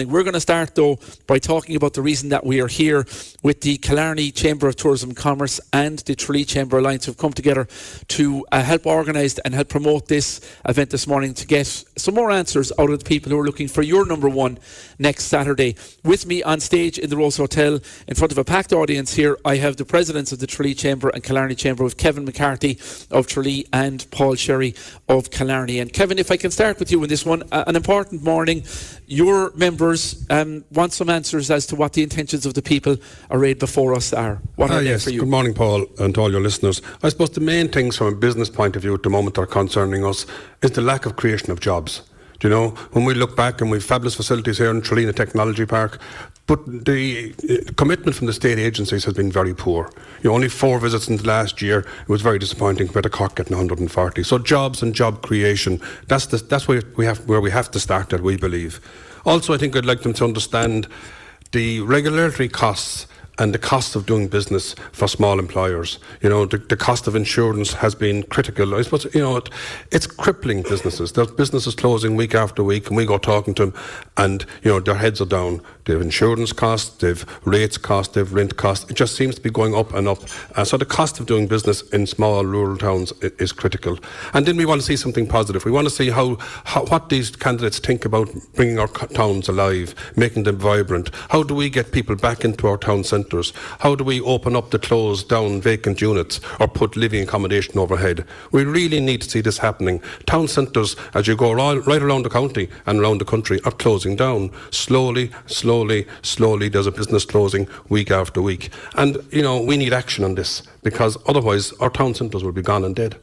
morning. We're going to start, though, by talking about the reason that we are here with the Killarney Chamber of Tourism and Commerce and the Tralee Chamber Alliance, who've come together to help organise and help promote this event this morning to get some more answers out of the people who are looking for your number one next Saturday. With me on stage in the Rose Hotel, in front of a packed audience here, I have the presidents of the Tralee Chamber and Killarney Chamber, with Kevin McCarthy of Tralee and Paul Sherry of Killarney. And Kevin, if I can start with you in this one, an important morning. Your members want some answers as to what the intentions of the people arrayed before us are. What are they for you? Good morning, Paul, and to all your listeners. I suppose the main things from a business point of view at the moment that are concerning us is the lack of creation of jobs. Do you know, when we look back and we have fabulous facilities here in Tralee Technology Park, but the commitment from the state agencies has been very poor. Only 4 visits in the last year. It was very disappointing compared to Cork getting 140. So jobs and job creation, that's where we have to start that, we believe. Also, I think I'd like them to understand the regulatory costs and the cost of doing business for small employers. The cost of insurance has been critical. I suppose, it's crippling businesses. There's businesses closing week after week, and we go talking to them, and, their heads are down. They have insurance costs, they have rates costs, they have rent costs. It just seems to be going up and up. So the cost of doing business in small rural towns is critical. And then we want to see something positive. We want to see what these candidates think about bringing our towns alive, making them vibrant. How do we get people back into our town centres? How do we open up the closed down vacant units or put living accommodation overhead? We really need to see this happening. Town centres, as you go right around the county and around the country, are closing down. Slowly, there's a business closing week after week. And, we need action on this, because otherwise our town centres will be gone and dead.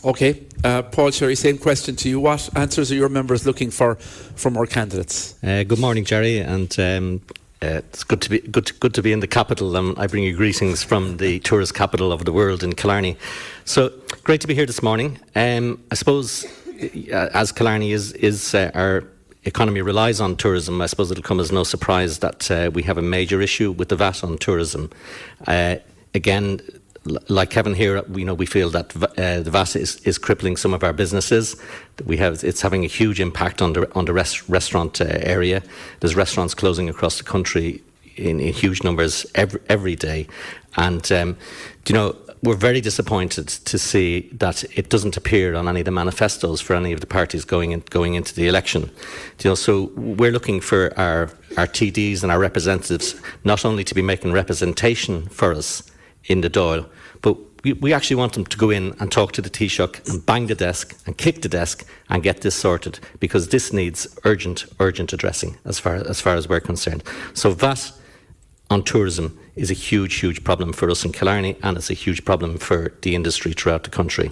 Okay. Paul Sherry, same question to you. What answers are your members looking for from our candidates? Good morning, Jerry, and it's good to be in the capital. I bring you greetings from the tourist capital of the world in Killarney. So great to be here this morning. I suppose as Killarney is our economy relies on tourism, I suppose it'll come as no surprise that we have a major issue with the VAT on tourism. Again, like Kevin here, we feel that the VAT is crippling some of our businesses. It's having a huge impact on the restaurant area. There's restaurants closing across the country in huge numbers every day, and we're very disappointed to see that it doesn't appear on any of the manifestos for any of the parties going into the election. So we're looking for our TDs and our representatives not only to be making representation for us in the Dáil, but we actually want them to go in and talk to the Taoiseach and bang the desk and kick the desk and get this sorted, because this needs urgent addressing as far as we're concerned. So VAT on tourism is a huge problem for us in Killarney, and it's a huge problem for the industry throughout the country.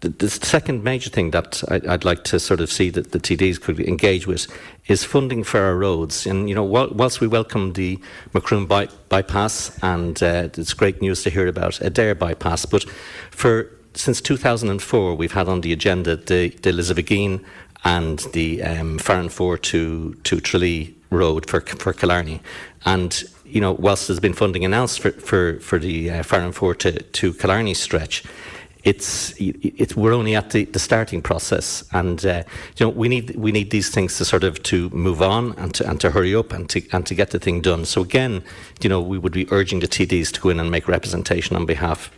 The second major thing that I'd like to sort of see that the TDs could engage with is funding for our roads. And, whilst we welcome the Macroom bypass, and it's great news to hear about Adair bypass, but since 2004 we've had on the agenda the Elizabethine and the Farran 4 to Tralee road for Killarney. And, whilst there's been funding announced for the Farran 4 to Killarney stretch, we're only at the starting process, and we need these things to sort of to move on and to hurry up and to get the thing done. So again, we would be urging the TDs to go in and make representation on behalf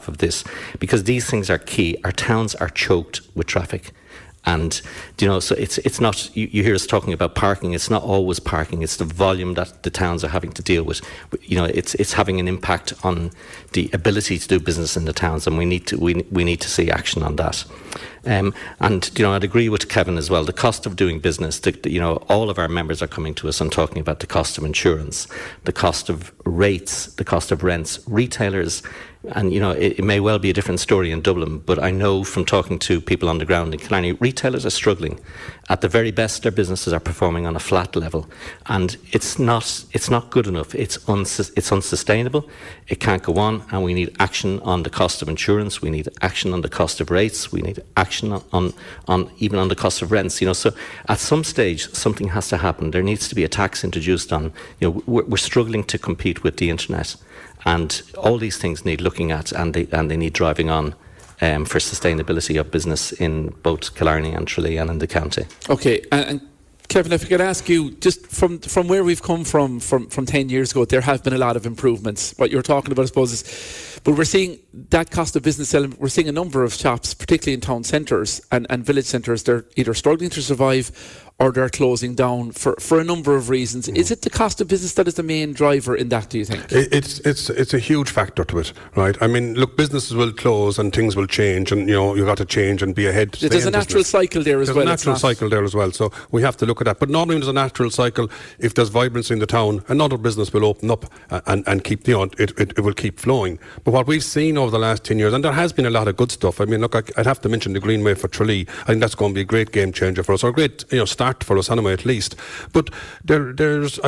of this, because these things are key. Our towns are choked with traffic. And, so it's not, you hear us talking about parking, it's not always parking, it's the volume that the towns are having to deal with. It's having an impact on the ability to do business in the towns, and we need to see action on that. And I'd agree with Kevin as well. The cost of doing business, all of our members are coming to us and talking about the cost of insurance, the cost of rates, the cost of rents. Retailers, and it may well be a different story in Dublin, but I know from talking to people on the ground in Killarney, retailers are struggling. At the very best, their businesses are performing on a flat level, and it's not good enough. It's unsustainable. It can't go on, and we need action on the cost of insurance. We need action on the cost of rates. We need action on even on the cost of rents. So at some stage, something has to happen. There needs to be a tax introduced on. We're struggling to compete with the internet. And all these things need looking at, and they need driving on for sustainability of business in both Killarney and Tralee and in the county. Okay, and Kevin, if I could ask you, just from where we've come from 10 years ago, there have been a lot of improvements. What you're talking about, I suppose, is, but we're seeing that cost of business element. We're seeing a number of shops, particularly in town centres and village centres, they're either struggling to survive or they're closing down for a number of reasons. Is it the cost of business that is the main driver in that, do you think? It's a huge factor to it, right? I mean, look, businesses will close and things will change, and you've got to change and be ahead. There's a natural cycle there as well. There's a natural cycle there as well, so we have to look at that. But normally there's a natural cycle. If there's vibrancy in the town, another business will open up and keep, it will keep flowing. But what we've seen over the last 10 years, and there has been a lot of good stuff. I mean, look, I'd have to mention the Greenway for Tralee. I think that's going to be a great game changer for us, or a great start for us anyway, at least. But there's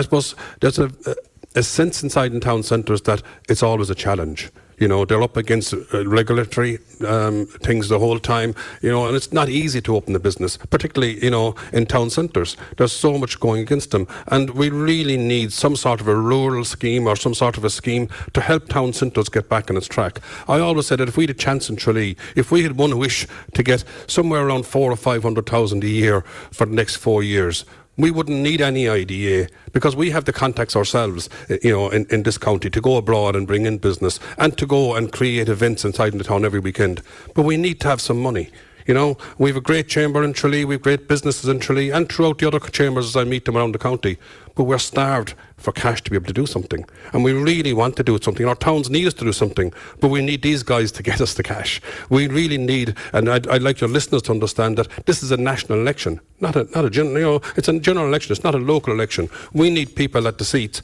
a sense inside in town centres that it's always a challenge. They're up against regulatory things the whole time, and it's not easy to open a business, particularly, in town centres. There's so much going against them, and we really need some sort of a rural scheme or some sort of a scheme to help town centres get back on its track. I always said that if we had a chance in Tralee, if we had one wish to get somewhere around 400,000 or 500,000 a year for the next 4 years, we wouldn't need any IDA, because we have the contacts ourselves, in this county to go abroad and bring in business and to go and create events inside in the town every weekend. But we need to have some money. We have a great chamber in Tralee, we have great businesses in Tralee and throughout the other chambers as I meet them around the county. But we're starved for cash to be able to do something. And we really want to do something. Our towns need us to do something, but we need these guys to get us the cash. We really need, and I'd like your listeners to understand that this is a national election, not a general, it's a general election, it's not a local election. We need people at the seats,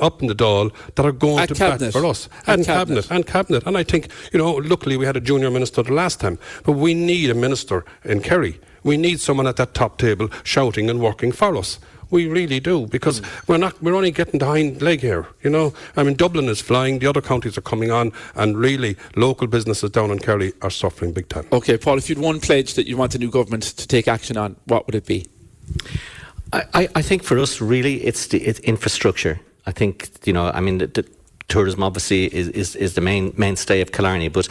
up in the Dáil, that are going to bat for us. And cabinet. And I think, luckily we had a junior minister the last time, but we need a minister in Kerry. We need someone at that top table shouting and working for us. We really do, because we're only getting the hind leg here, I mean, Dublin is flying, the other counties are coming on, and really, local businesses down in Kerry are suffering big time. OK, Paul, if you'd one pledge that you want the new government to take action on, what would it be? I think for us, really, it's infrastructure. I think, the tourism obviously is the mainstay of Killarney, but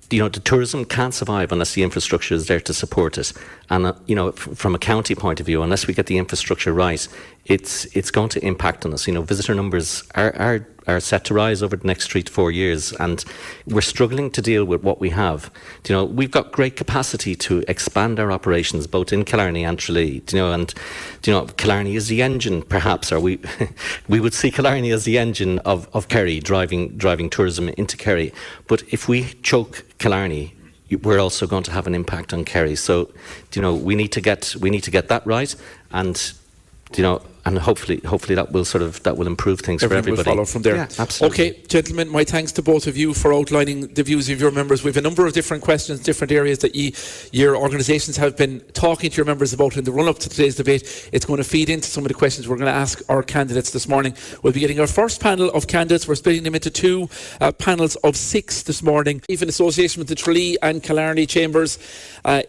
the tourism can't survive unless the infrastructure is there to support it. And, from a county point of view, unless we get the infrastructure right, it's going to impact on us. Visitor numbers are set to rise over the next 3 to 4 years, and we're struggling to deal with what we have. We've got great capacity to expand our operations, both in Killarney and Tralee. Killarney is the engine, perhaps, or we would see Killarney as the engine of Kerry, driving tourism into Kerry. But if we choke Killarney, we're also going to have an impact on Kerry. So, we need to get that right, and and hopefully that will improve things for everybody. Will follow from there. Yeah, absolutely. Okay, gentlemen, my thanks to both of you for outlining the views of your members. We have a number of different questions, different areas that your organisations have been talking to your members about in the run-up to today's debate. It's going to feed into some of the questions we're going to ask our candidates this morning. We'll be getting our first panel of candidates. We're splitting them into 2 panels of 6 this morning. In association with the Tralee and Killarney chambers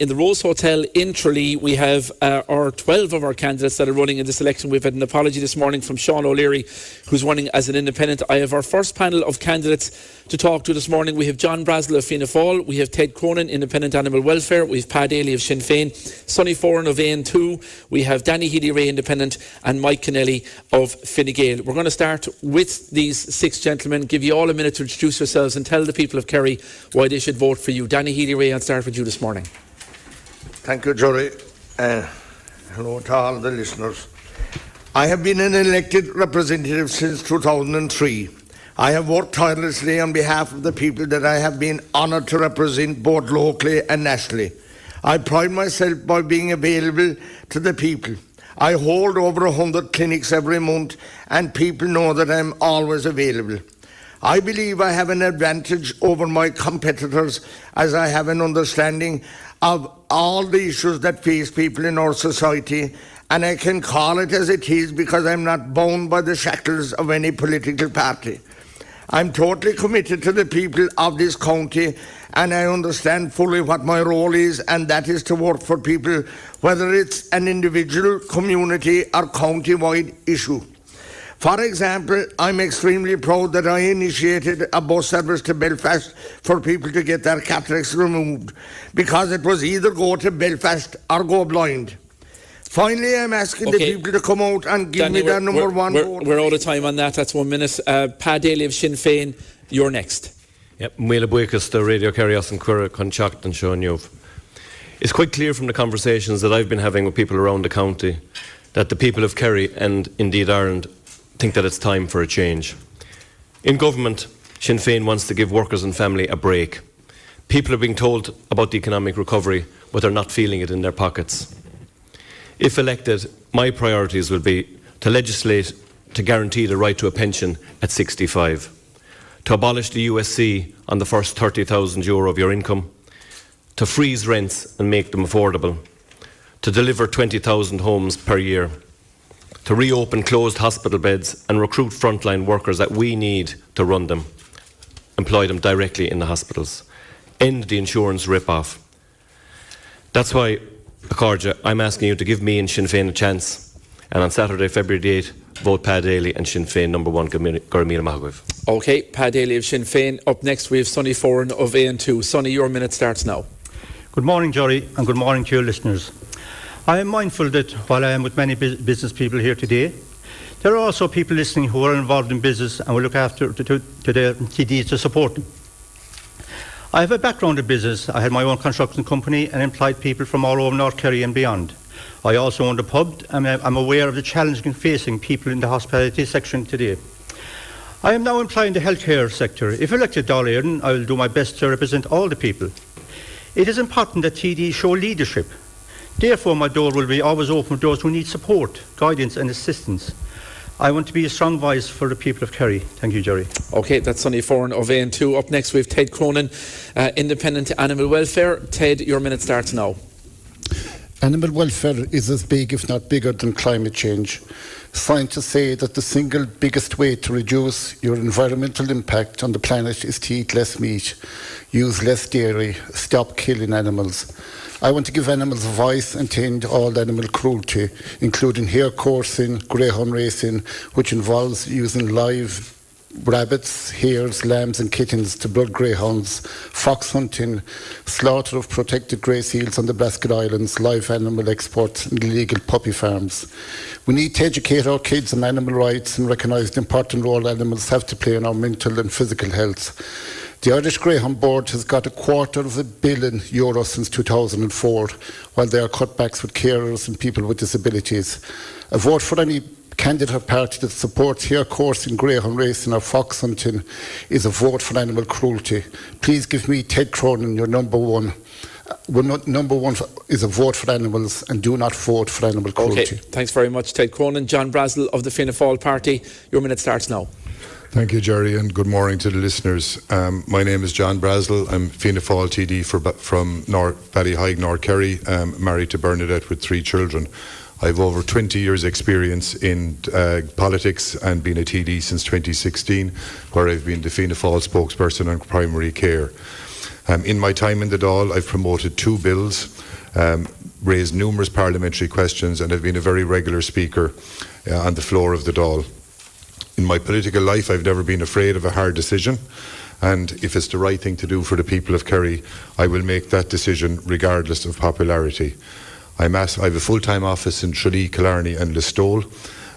in the Rose Hotel in Tralee, we have our 12 of our candidates that are running in this election. We've had an apology this morning from Sean O'Leary, who's running as an independent. I have our first panel of candidates to talk to this morning. We have John Brassil of Fianna Fáil, we have Ted Cronin, Independent Animal Welfare, we have Daly of Sinn Féin, Sonny Foran of Aontú, we have Danny Healy-Rae, Independent, and Mike Kennelly of Fine Gael. We're going to start with these 6 gentlemen, give you all a minute to introduce yourselves and tell the people of Kerry why they should vote for you. Danny Healy-Rae, I'll start with you this morning. Thank you, Jory. Hello to all the listeners. I have been an elected representative since 2003. I have worked tirelessly on behalf of the people that I have been honoured to represent both locally and nationally. I pride myself by being available to the people. I hold over 100 clinics every month, and people know that I am always available. I believe I have an advantage over my competitors, as I have an understanding of all the issues that face people in our society, and I can call it as it is because I'm not bound by the shackles of any political party. I'm totally committed to the people of this county, and I understand fully what my role is, and that is to work for people, whether it's an individual, community or county-wide issue. For example, I'm extremely proud that I initiated a bus service to Belfast for people to get their cataracts removed, because it was either go to Belfast or go blind. Finally, I'm asking the people to come out and give Danny, me their number one vote. We're out of time on that. That's 1 minute. Pat Daly of Sinn Féin, you're next. Yep, Muela Buicas, the Radio Kerry and Clr Conchacht and Sean Youth. It's quite clear from the conversations that I've been having with people around the county that the people of Kerry and indeed Ireland think that it's time for a change. In government, Sinn Féin wants to give workers and family a break. People are being told about the economic recovery, but they're not feeling it in their pockets. If elected, my priorities will be to legislate to guarantee the right to a pension at 65, to abolish the USC on the first €30,000 of your income, to freeze rents and make them affordable, to deliver 20,000 homes per year, to reopen closed hospital beds and recruit frontline workers that we need to run them, employ them directly in the hospitals, end the insurance rip-off. That's why, Accordia, I'm asking you to give me and Sinn Féin a chance, and on Saturday, February the 8th, vote Pat Daly and Sinn Féin number 1, Gormíle Mahaguiv. OK, Pat Daly of Sinn Féin. Up next, we have Sonny Foran of Aontú. Sonny, your minute starts now. Good morning, Jerry, and good morning to your listeners. I am mindful that while I am with many business people here today, there are also people listening who are involved in business and will look after to their TDs to support them. I have a background in business. I had my own construction company and employed people from all over North Kerry and beyond. I also owned a pub, and I'm aware of the challenges facing people in the hospitality section today. I am now employed in the healthcare sector. If elected Dáil Éireann, I will do my best to represent all the people. It is important that TD show leadership. Therefore, my door will be always open for those who need support, guidance and assistance. I want to be a strong voice for the people of Kerry. Thank you, Jerry. OK, that's Sonny Foran of Aontú. Up next, we have Ted Cronin, Independent Animal Welfare. Ted, your minute starts now. Animal welfare is as big, if not bigger, than climate change. Scientists say that the single biggest way to reduce your environmental impact on the planet is to eat less meat, use less dairy, stop killing animals. I want to give animals a voice and to end all animal cruelty, including hare coursing, greyhound racing, which involves using live rabbits, hares, lambs and kittens to blood greyhounds, fox hunting, slaughter of protected grey seals on the Brassil Islands, live animal exports and illegal puppy farms. We need to educate our kids on animal rights and recognise the important role animals have to play in our mental and physical health. The Irish Greyhound Board has got €250 million since 2004, while there are cutbacks with carers and people with disabilities. A vote for any candidate or party that supports hare coursing, greyhound racing or fox hunting is a vote for animal cruelty. Please give me Ted Cronin your number one. Number one is a vote for animals, and do not vote for animal cruelty. OK, thanks very much, Ted Cronin. John Brassil of the Fianna Fáil party, your minute starts now. Thank you, Jerry, and good morning to the listeners. My name is John Brassil. I'm Fianna Fáil TD from Ballyhaig, North Kerry, married to Bernadette with 3 children. I've over 20 years' experience in politics and been a TD since 2016, where I've been the Fianna Fáil spokesperson on primary care. In my time in the Dáil, I've promoted 2 bills, raised numerous parliamentary questions, and have been a very regular speaker on the floor of the Dáil. In my political life, I've never been afraid of a hard decision, and if it's the right thing to do for the people of Kerry, I will make that decision regardless of popularity. I have a full-time office in Tralee, Killarney and Listowel,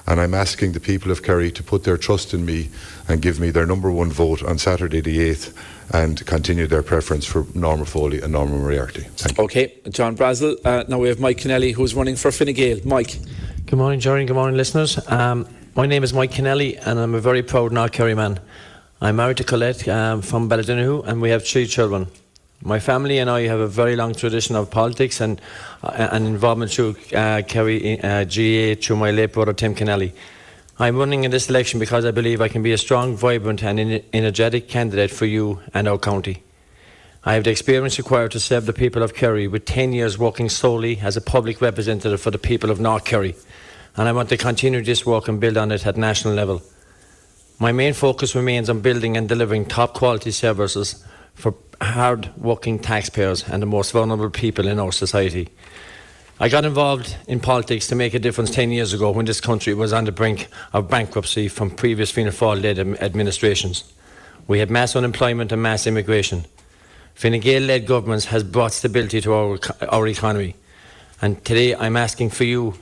and I'm asking the people of Kerry to put their trust in me and give me their number 1 vote on Saturday the 8th and continue their preference for Norma Foley and Norma Moriarty. Thank you. OK, John Brassil. Now we have Mike Kennelly, who's running for Fine Gael. Mike. Good morning, Jerry. Good morning, listeners. My name is Mike Kennelly, and I'm a very proud North Kerry man. I'm married to Colette from Ballydonahue, and we have 3 children. My family and I have a very long tradition of politics and involvement through Kerry GA through my late brother Tim Kennelly. I'm running in this election because I believe I can be a strong, vibrant and energetic candidate for you and our county. I have the experience required to serve the people of Kerry, with 10 years working solely as a public representative for the people of North Kerry, and I want to continue this work and build on it at national level. My main focus remains on building and delivering top quality services for hard-working taxpayers and the most vulnerable people in our society. I got involved in politics to make a difference 10 years ago when this country was on the brink of bankruptcy from previous Fianna Fáil-led administrations. We had mass unemployment and mass immigration. Fine Gael-led governments has brought stability to our economy, And today I'm asking for you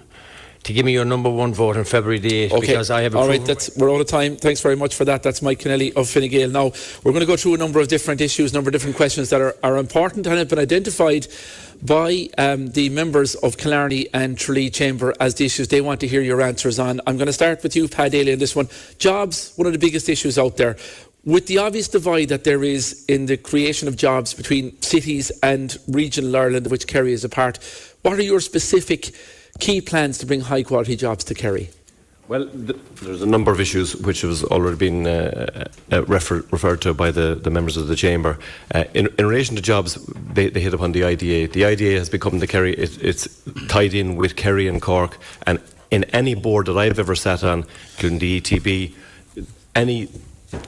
to give me your number one vote on February the 8th, because I have a all right, we're out of time. Thanks very much for that. That's Mike Kennelly of Fine Gael. Now, we're going to go through a number of different issues, a number of different questions that are important and have been identified by the members of Killarney and Tralee Chamber as the issues they want to hear your answers on. I'm going to start with you, Pat Daly, on this one. Jobs, one of the biggest issues out there. With the obvious divide that there is in the creation of jobs between cities and regional Ireland, of which Kerry is a part, what are your specific key plans to bring high quality jobs to Kerry? Well, there's a number of issues which has already been referred to by the members of the Chamber. In relation to jobs, they hit upon the IDA. The IDA has become the Kerry, it's tied in with Kerry and Cork, and in any board that I've ever sat on, including the ETB,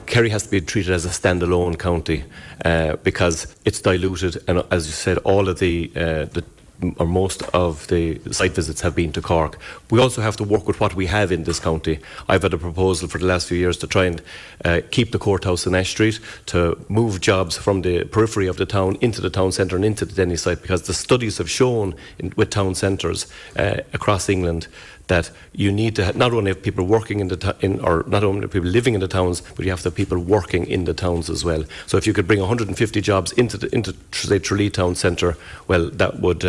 Kerry has to be treated as a standalone county because it's diluted, and as you said, all of or most of the site visits have been to Cork. We also have to work with what we have in this county. I've had a proposal for the last few years to try and keep the courthouse in Ash Street, to move jobs from the periphery of the town into the town centre and into the Denny site, because the studies have shown with town centres across England that you need to not only have people working or not only people living in the towns, but you have to have people working in the towns as well. So if you could bring 150 jobs into say Tralee town centre, well, that would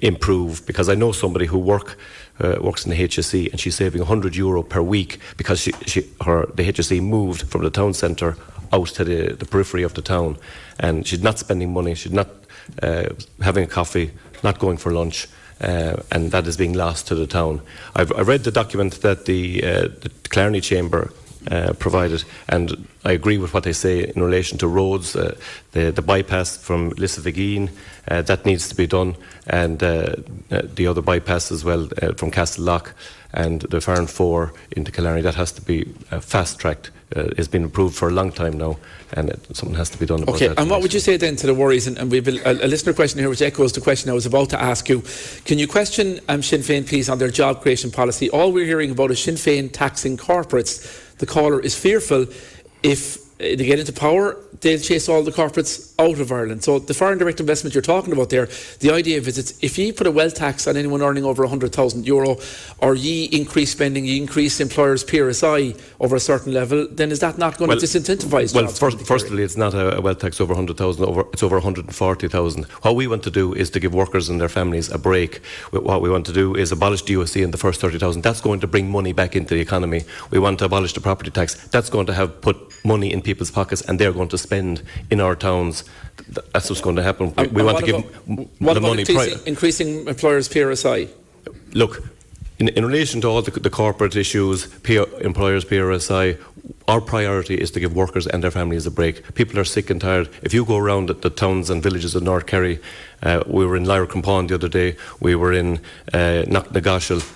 improve. Because I know somebody who works in the HSE, and she's saving €100 per week because the HSE moved from the town centre out to the periphery of the town, and she's not spending money, she's not having a coffee, not going for lunch. And that is being lost to the town. I read the document that the Killarney Chamber provided, and I agree with what they say in relation to roads. The bypass from Lissaviggeen, that needs to be done, and the other bypass as well from Castelllock and the Farn 4 into Killarney, that has to be fast-tracked. It's been approved for a long time now, and something has to be done about that. Okay, and what would you say then to the worries, and we have a listener question here which echoes the question I was about to ask you. Can you question Sinn Féin, please, on their job creation policy? All we're hearing about is Sinn Féin taxing corporates. The caller is fearful if they get into power, they'll chase all the corporates out of Ireland. So the foreign direct investment you're talking about there, the idea of it is if you put a wealth tax on anyone earning over €100,000, or ye increase spending, ye increase employers' PRSI over a certain level, then is that not going to disincentivise jobs? Well, firstly, it's not a wealth tax over 100,000, it's over 140,000. What we want to do is to give workers and their families a break. What we want to do is abolish the USC in the first 30,000. That's going to bring money back into the economy. We want to abolish the property tax. That's going to have put money in people's pockets, and they're going to spend in our towns. That's what's going to happen. We want to give the money. Increasing employers' PRSI? Look, in relation to all the corporate issues, employers' PRSI, our priority is to give workers and their families a break. People are sick and tired. If you go around the towns and villages of North Kerry, we were in Lyra-Compon the other day, we were in Knocknagoshel,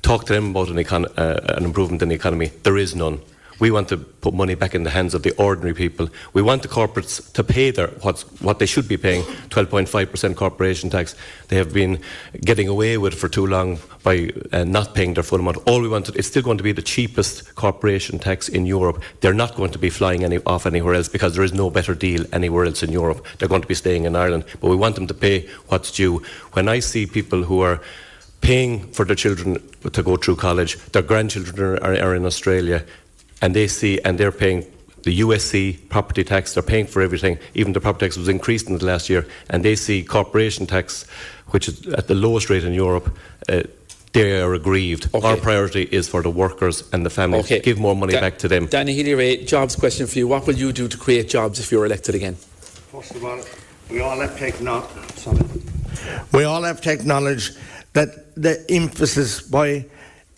talk to them about an improvement in the economy. There is none. We want to put money back in the hands of the ordinary people. We want the corporates to pay what they should be paying, 12.5% corporation tax. They have been getting away with it for too long by not paying their full amount. All we want it's still going to be the cheapest corporation tax in Europe. They're not going to be flying off anywhere else because there is no better deal anywhere else in Europe. They're going to be staying in Ireland. But we want them to pay what's due. When I see people who are paying for their children to go through college, their grandchildren are in Australia, and they're paying the USC property tax, they're paying for everything. Even the property tax was increased in the last year, and they see corporation tax, which is at the lowest rate in Europe, they are aggrieved. Okay. Our priority is for the workers and the families. Okay. Give more money back to them. Danny Healy-Rae, jobs question for you. What will you do to create jobs if you're elected again? First of all, we all have to acknowledge that the emphasis by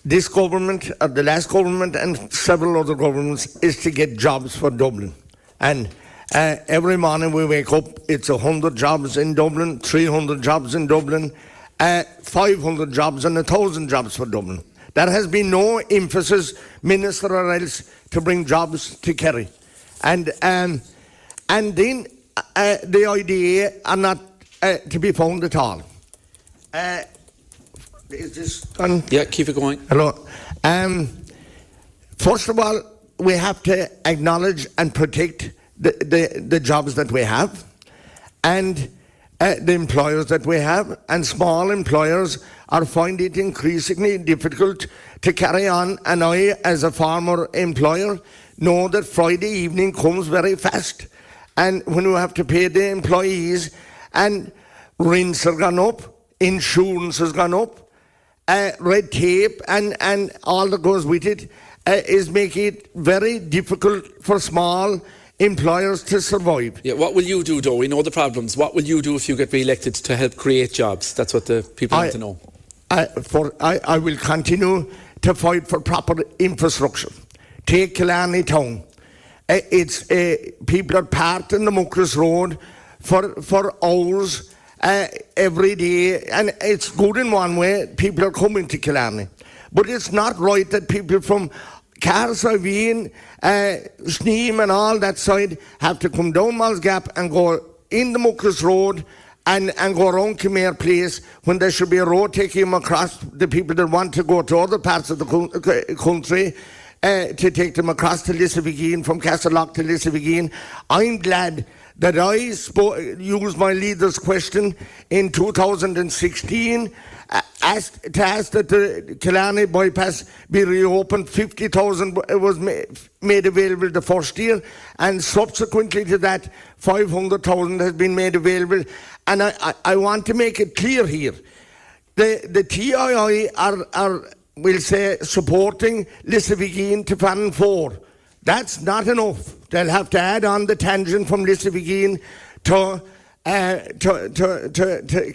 this government, the last government and several other governments is to get jobs for Dublin. And every morning we wake up, it's 100 jobs in Dublin, 300 jobs in Dublin, 500 jobs and 1,000 jobs for Dublin. There has been no emphasis, minister or else, to bring jobs to Kerry. And then the IDA are not to be found at all. Is this done? Yeah, keep it going. Hello. First of all, we have to acknowledge and protect the jobs that we have. And the employers that we have, and small employers are finding it increasingly difficult to carry on. And I, as a former employer, know that Friday evening comes very fast, and when you have to pay the employees, and rents are gone up, insurance has gone up, red tape and all that goes with it is making it very difficult for small employers to survive. Yeah, what will you do, though? We know the problems. What will you do if you get re-elected to help create jobs? That's what the people want to know. I will continue to fight for proper infrastructure. Take Killarney town. People are parked in the Muckross Road for hours every day, and it's good in one way. People are coming to Killarney, but it's not right that people from Carsavine, Sneem and all that side have to come down Mal's Gap and go in the Muckross Road and go around Cllr Place, when there should be a road taking them across, the people that want to go to other parts of the country, to take them across to Lissaviggeen, from Castlelock to Lissaviggeen. I'm glad that I used my leader's question in 2016 to ask that the Killarney bypass be reopened. 50,000 was made available the first year, and subsequently to that 500,000 has been made available. And I want to make it clear here, the TII are we'll say, supporting Lissaviggeen to Fan 4. That's not enough. They'll have to add on the tangent from Lissaviggeen to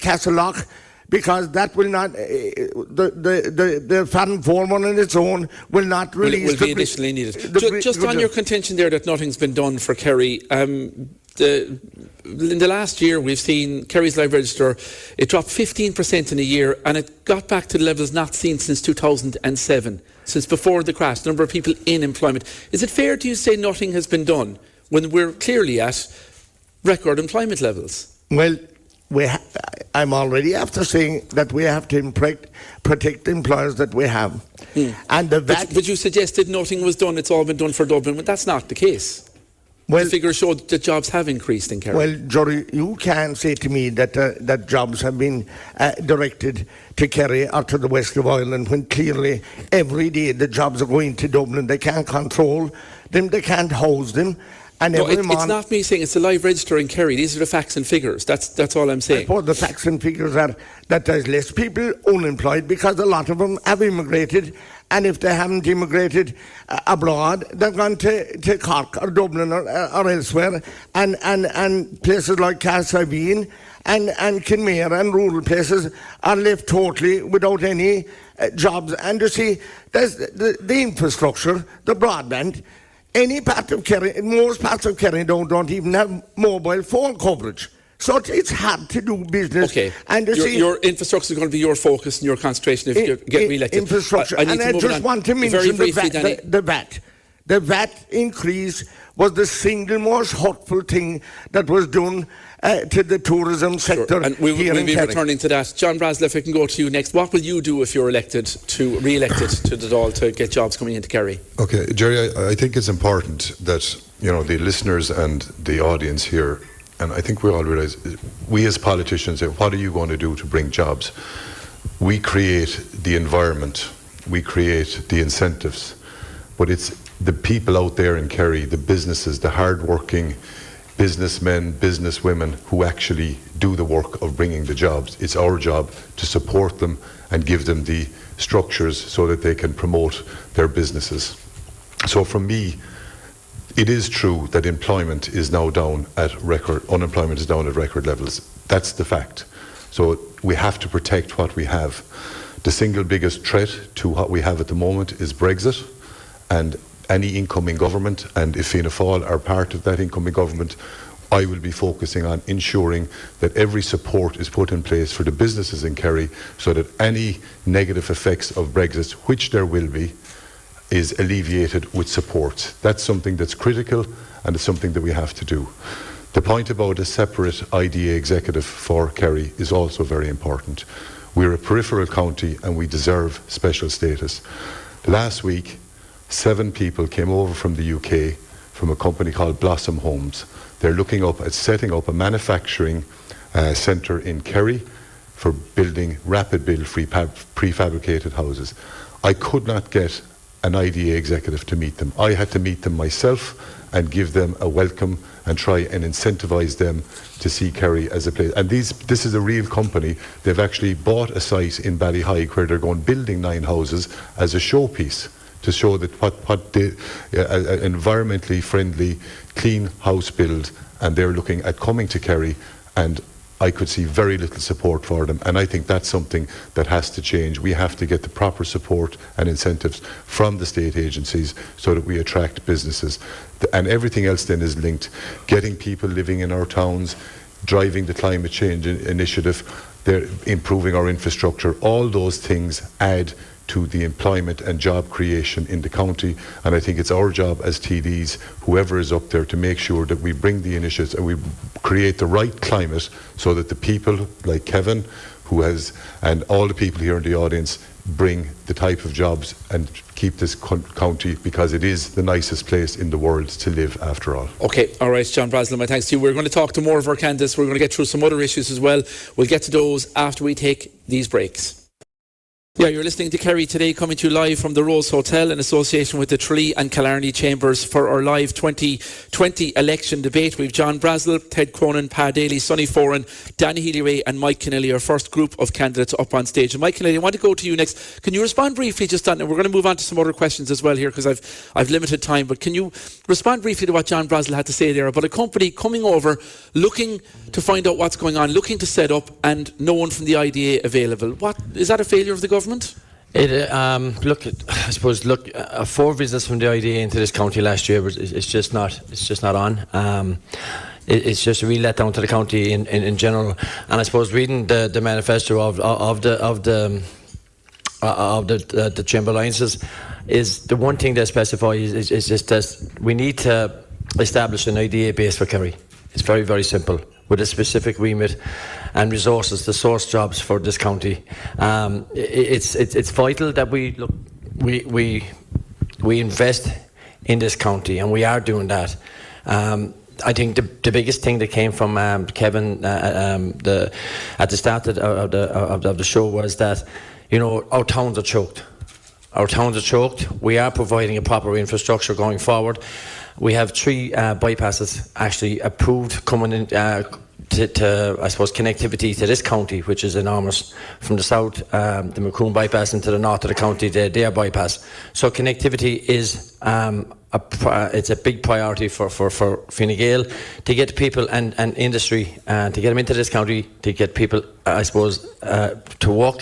Castlelock, because that will not, the Fan 4 one on its own will not release. Will be additionally needed. Just on your contention there that nothing's been done for Kerry, in the last year we've seen Kerry's Live Register, it dropped 15% in a year, and it got back to the levels not seen since 2007, since before the crash, the number of people in employment. Is it fair to say nothing has been done when we're clearly at record employment levels? Well, I'm already after saying that we have to protect the employers that we have. And but you suggested nothing was done, it's all been done for Dublin, but that's not the case. Well, the figures showed that jobs have increased in Kerry. Well, Jory, you can't say to me that jobs have been directed to Kerry or to the west of Ireland, when clearly every day the jobs are going to Dublin. They can't control them, they can't house them. And no, it's not me saying, it's the Live Register in Kerry. These are the facts and figures. That's all I'm saying. The facts and figures are that there's less people unemployed because a lot of them have immigrated, and if they haven't immigrated abroad, they've gone to Cork or Dublin or elsewhere, and places like Carsavine and Kenmare and rural places are left totally without any jobs. And you see, there's the infrastructure, the broadband. Any part of Kerry, most parts of Kerry don't even have mobile phone coverage. So it's hard to do business. Okay. And your infrastructure is going to be your focus and your concentration if you get re-elected. Infrastructure. And I just want to mention the VAT. The VAT increase was the single most hurtful thing that was done to the tourism sector. Sure. And we'll be returning to that. John Brassil, if I can go to you next. What will you do if you're re-elected to the Dáil to get jobs coming into Kerry? Okay, Jerry, I think it's important that the listeners and the audience here, and I think we all realise, we as politicians say, what are you going to do to bring jobs? We create the environment, we create the incentives, but it's the people out there in Kerry, the businesses, the hard-working businessmen, businesswomen who actually do the work of bringing the jobs. It's our job to support them and give them the structures so that they can promote their businesses. So for me, it is true that unemployment is down at record levels. That's the fact. So we have to protect what we have. The single biggest threat to what we have at the moment is Brexit, and any incoming government, and if Fianna Fáil are part of that incoming government, I will be focusing on ensuring that every support is put in place for the businesses in Kerry so that any negative effects of Brexit, which there will be, is alleviated with support. That's something that's critical, and it's something that we have to do. The point about a separate IDA executive for Kerry is also very important. We're a peripheral county and we deserve special status. Last week, 7 people came over from the UK from a company called Blossom Homes. They're looking up at setting up a manufacturing centre in Kerry for building rapid build prefabricated houses. I could not get an IDA executive to meet them. I had to meet them myself and give them a welcome and try and incentivise them to see Kerry as a place. And this is a real company. They've actually bought a site in Ballyhaig where they're going building 9 houses as a showpiece to show that what they, environmentally friendly, clean house build, and they're looking at coming to Kerry, and I could see very little support for them, and I think that's something that has to change. We have to get the proper support and incentives from the state agencies so that we attract businesses. And everything else then is linked. Getting people living in our towns, driving the climate change initiative, they're improving our infrastructure. All those things add to the employment and job creation in the county, and I think it's our job as TDs, whoever is up there, to make sure that we bring the initiatives and we create the right climate so that the people like Kevin, and all the people here in the audience, bring the type of jobs and keep this county, because it is the nicest place in the world to live after all. Okay, all right, John Brassil, my thanks to you. We're going to talk to more of our candidates. We're going to get through some other issues as well. We'll get to those after we take these breaks. Yeah, you're listening to Kerry Today, coming to you live from the Rose Hotel in association with the Tralee and Killarney Chambers for our live 2020 election debate. We've John Brassil, Ted Cronin, Daly, Sonny Foran, Danny Healy-Rae and Mike Kennelly, our first group of candidates up on stage. And Mike Kennelly, I want to go to you next. Can you respond briefly just on, and we're going to move on to some other questions as well here because I've limited time, but can you respond briefly to what John Brassil had to say there about a company coming over, looking to find out what's going on, looking to set up, and no one from the IDA available? What is that, a failure of the government? I suppose 4 visits from the IDA into this county last year. It's just not on. It's just a real letdown to the county in general. And I suppose reading the manifesto of the Chamber Alliances is the one thing they specify is just that we need to establish an IDA base for Kerry. It's very, very simple, with a specific remit and resources to source jobs for this county. It's vital that we invest in this county, and we are doing that. I think the biggest thing that came from Kevin at the start of the show was that, you know, our towns are choked. Our towns are choked. We are providing a proper infrastructure going forward. We have 3 bypasses actually approved coming in to I suppose, connectivity to this county, which is enormous. From the south, the Macroom bypass, into the north of the county, their bypass. So connectivity is it's a big priority for Fine Gael to get people and industry to get them into this county, to get people, I suppose, to walk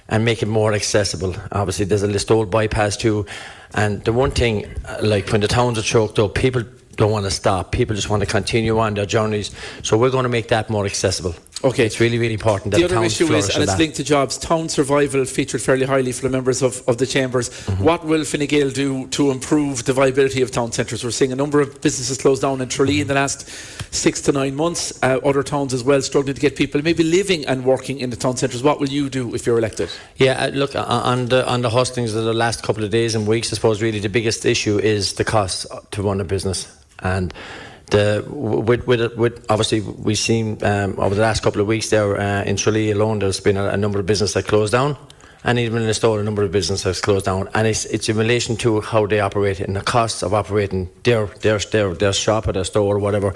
and make it more accessible. Obviously, there's a Listowel bypass too. And the one thing, like when the towns are choked up, people don't want to stop. People just want to continue on their journeys. So we're going to make that more accessible. Okay. It's really, really important that the other issue is, and it's that. linked to jobs, town survival featured fairly highly for the members of the Chambers. Mm-hmm. What will Fine Gael do to improve the viability of town centres? We're seeing a number of businesses close down in Tralee in the last 6 to 9 months. Other towns as well struggling to get people maybe living and working in the town centres. What will you do if you're elected? Yeah, look, on the hustings of the last couple of days and weeks, I suppose really the biggest issue is the cost to run a business. And with obviously we've seen over the last couple of weeks there in Tralee alone, there's been a number of businesses that closed down, and even in Listowel a number of businesses closed down, and it's in relation to how they operate and the costs of operating their shop or their store or whatever,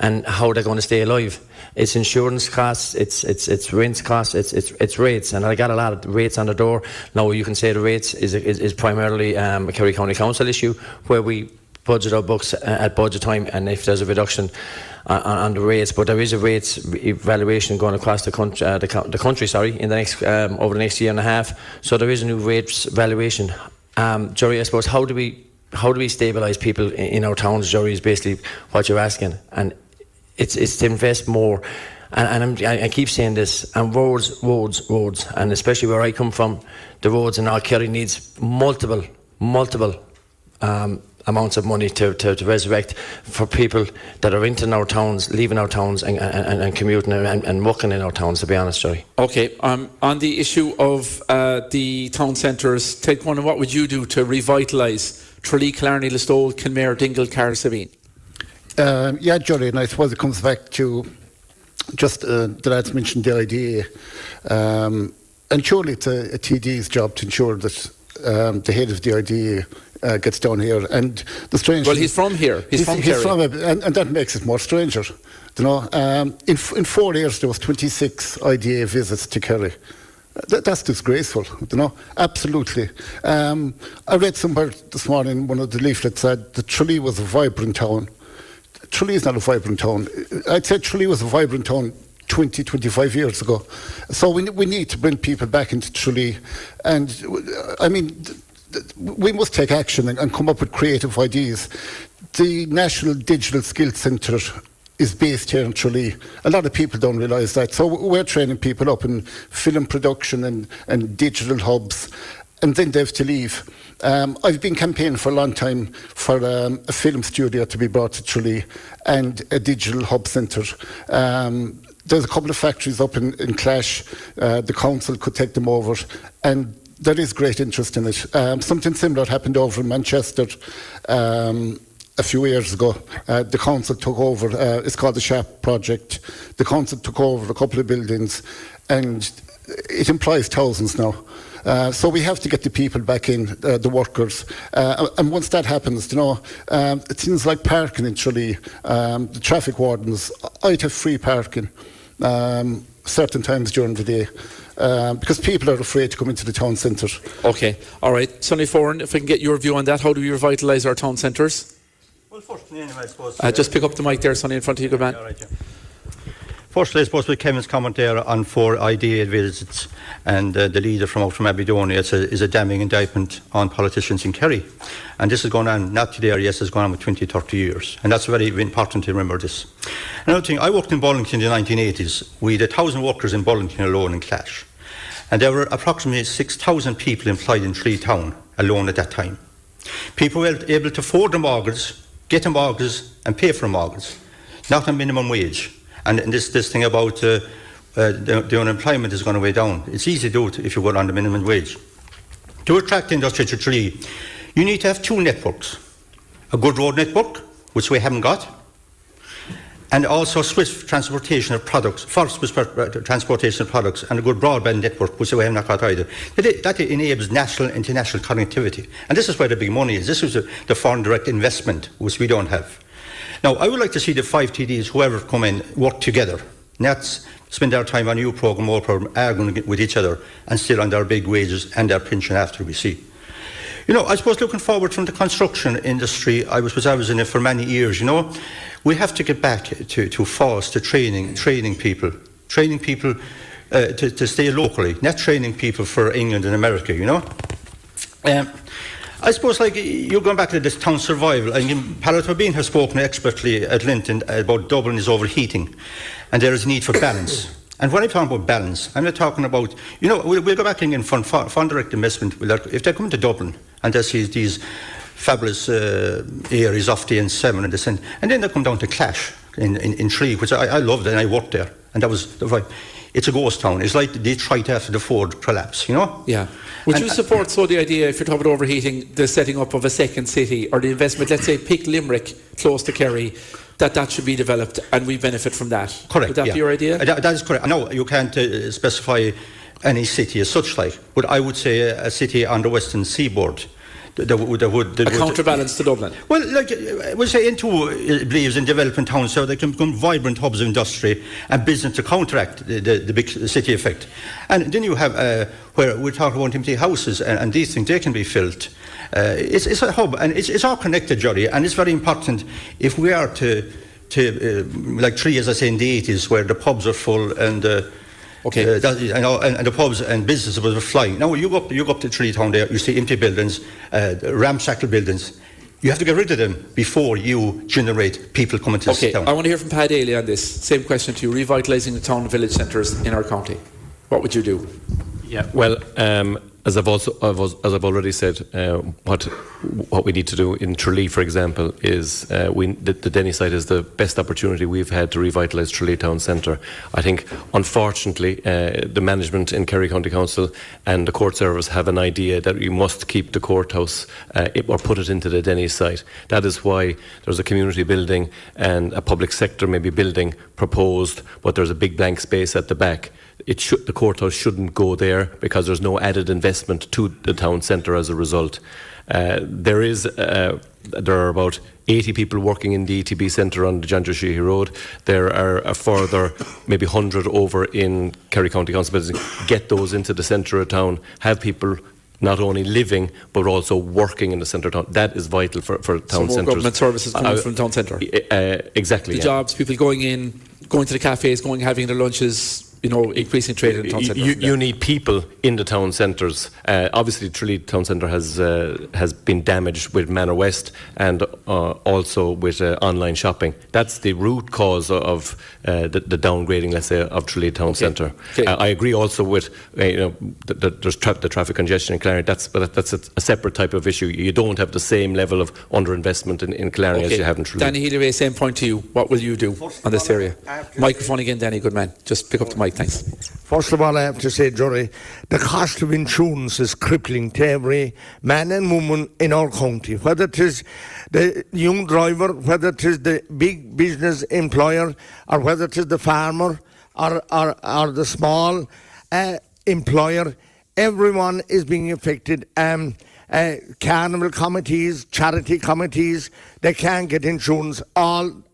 and how they're going to stay alive. It's insurance costs, it's rent costs, it's rates, and I got a lot of rates on the door. Now you can say the rates is primarily a Kerry County Council issue, where we budget our books at budget time, and if there's a reduction on the rates, but there is a rates evaluation going across the country, in the next over the next year and a half. So there is a new rates valuation. Jerry, I suppose how do we stabilise people in our towns? Jerry, is basically what you're asking, and it's to invest more. And I keep saying this, and roads, and especially where I come from, the roads in our Kerry needs multiple amounts of money to resurrect for people that are into our towns, leaving our towns and commuting and working in our towns, to be honest, Jerry. Okay, on the issue of the town centres, Ted Cronin, what would you do to revitalise Tralee, Killarney, Listowel, Kenmare, Dingle, Carr, Sabine? Yeah, Jerry, and I suppose it comes back to just the lads mentioned the IDA, and surely it's a TD's job to ensure that the head of the IDA gets down here. And the strange. Well, he's from here. He's from Kerry. And that makes it more stranger. You know, in 4 years there was 26 IDA visits to Kerry. That's disgraceful, you know, absolutely. I read somewhere this morning, one of the leaflets said that Tralee was a vibrant town. Tralee is not a vibrant town. I'd say Tralee was a vibrant town 20, 25 years ago. So we need to bring people back into Tralee. And, I mean, we must take action and come up with creative ideas. The National Digital Skills Centre is based here in Tralee. A lot of people don't realise that. So we're training people up in film production and digital hubs, and then they have to leave. I've been campaigning for a long time for a film studio to be brought to Tralee and a digital hub centre. There's a couple of factories up in Clash. The council could take them over, and there is great interest in it. Something similar happened over in Manchester a few years ago. The council took over, it's called the Sharp Project. The council took over a couple of buildings and it employs thousands now. So we have to get the people back in, the workers. And once that happens, you know, things like parking in Tralee, the traffic wardens, I'd have free parking certain times during the day. Because people are afraid to come into the town centre. Okay, all right. Sonny Foran, if I can get your view on that, how do we revitalise our town centres? Well, firstly, anyway, I suppose... just pick up the mic there, Sonny, in front of you, good man. Right, yeah. Firstly, I suppose with Kevin's comment there on 4 IDA visits and the leader from out from Abidonia is a damning indictment on politicians in Kerry. And this is going on, not today or yes, it's going on with 20, 30 years. And that's very important to remember this. Another thing, I worked in Burlington in the 1980s. We had 1,000 workers in Burlington alone in Clash. And there were approximately 6,000 people employed in Tralee town alone at that time. People were able to afford the mortgages, get a mortgage and pay for a mortgage, not a minimum wage. And this thing about the unemployment is going way down. It's easy to do it if you go on the minimum wage. To attract industry to Tralee, you need to have 2 networks. A good road network, which we haven't got, and also swift transportation of products, transportation of products, and a good broadband network, which we have not got either. That enables national and international connectivity. And this is where the big money is. This is the foreign direct investment, which we don't have. Now, I would like to see the 5 TDs, whoever come in, work together. Not spend their time on a new programme, more programme, arguing with each other, and still on their big wages and their pension after we see. You know, I suppose looking forward from the construction industry, I was in it for many years, you know, we have to get back to FOS, to training people to stay locally, not training people for England and America, you know. I suppose, like, you're going back to this town survival, and Paolo Bean has spoken expertly at Linton about Dublin is overheating, and there is a need for balance. And when I'm talking about balance, I'm not talking about, you know, we'll go back in fund direct investment. If they come to Dublin and they see these fabulous areas off the N7 and the Sinn, and then they come down to Clash in Tralee, which I loved, and I worked there, and that was like, it's a ghost town. It's like Detroit after the Ford collapse, you know? Yeah. Would you support, so the idea, if you're talking about overheating, the setting up of a second city, or the investment, let's say, pick Limerick, close to Kerry, that should be developed and we benefit from that? Correct. Would that be your idea? That is correct. I know you can't specify any city as such, like, but I would say a city on the western seaboard. That would counterbalance to Dublin. Well, like we say, Aontú believes in developing towns so they can become vibrant hubs of industry and business to counteract the big city effect. And then you have where we talk about empty houses and these things, they can be filled. It's a hub, and it's all connected, Jody, and it's very important if we are to like Tralee, as I say, in the 80s, where the pubs are full and and the pubs and businesses were flying. Now you go up to Tralee town there, you see empty buildings, ramshackle buildings. You have to get rid of them before you generate people coming to this town. I want to hear from Pat Daly on this. Same question to you. Revitalising the town and village centres in our county. What would you do? Yeah, well, as I've already said, what we need to do in Tralee, for example, is the Denny site is the best opportunity we've had to revitalise Tralee Town Centre. I think, unfortunately, the management in Kerry County Council and the court service have an idea that we must keep the courthouse or put it into the Denny site. That is why there's a community building and a public sector maybe building proposed, but there's a big blank space at the back. The courthouse shouldn't go there because there's no added investment to the town centre as a result. There are about 80 people working in the ETB centre on the John Joe Sheehy Road. There are a further maybe 100 over in Kerry County Council buildings. Get those into the centre of town. Have people not only living but also working in the centre of town. That is vital for town centres. Government services coming from the town centre. Exactly. The jobs, people going to the cafes, having their lunches. Increasing trade in the town centre. You need people in the town centres. Obviously, Tralee Town Centre has been damaged with Manor West and also with online shopping. That's the root cause of the downgrading, let's say, of Tralee Town Centre. Okay. I agree also with there's the traffic congestion in Killarney. That's a separate type of issue. You don't have the same level of underinvestment in Killarney as you have in Tralee. Danny Healy-Rae, same point to you. What will you do on this area? Microphone again, Danny. Good man. Just pick up the mic. Thanks. First of all, I have to say, Jory, the cost of insurance is crippling to every man and woman in our county, whether it is the young driver, whether it is the big business employer, or whether it is the farmer or the small employer. Everyone is being affected. Carnival committees, charity committees, they can't get insurance.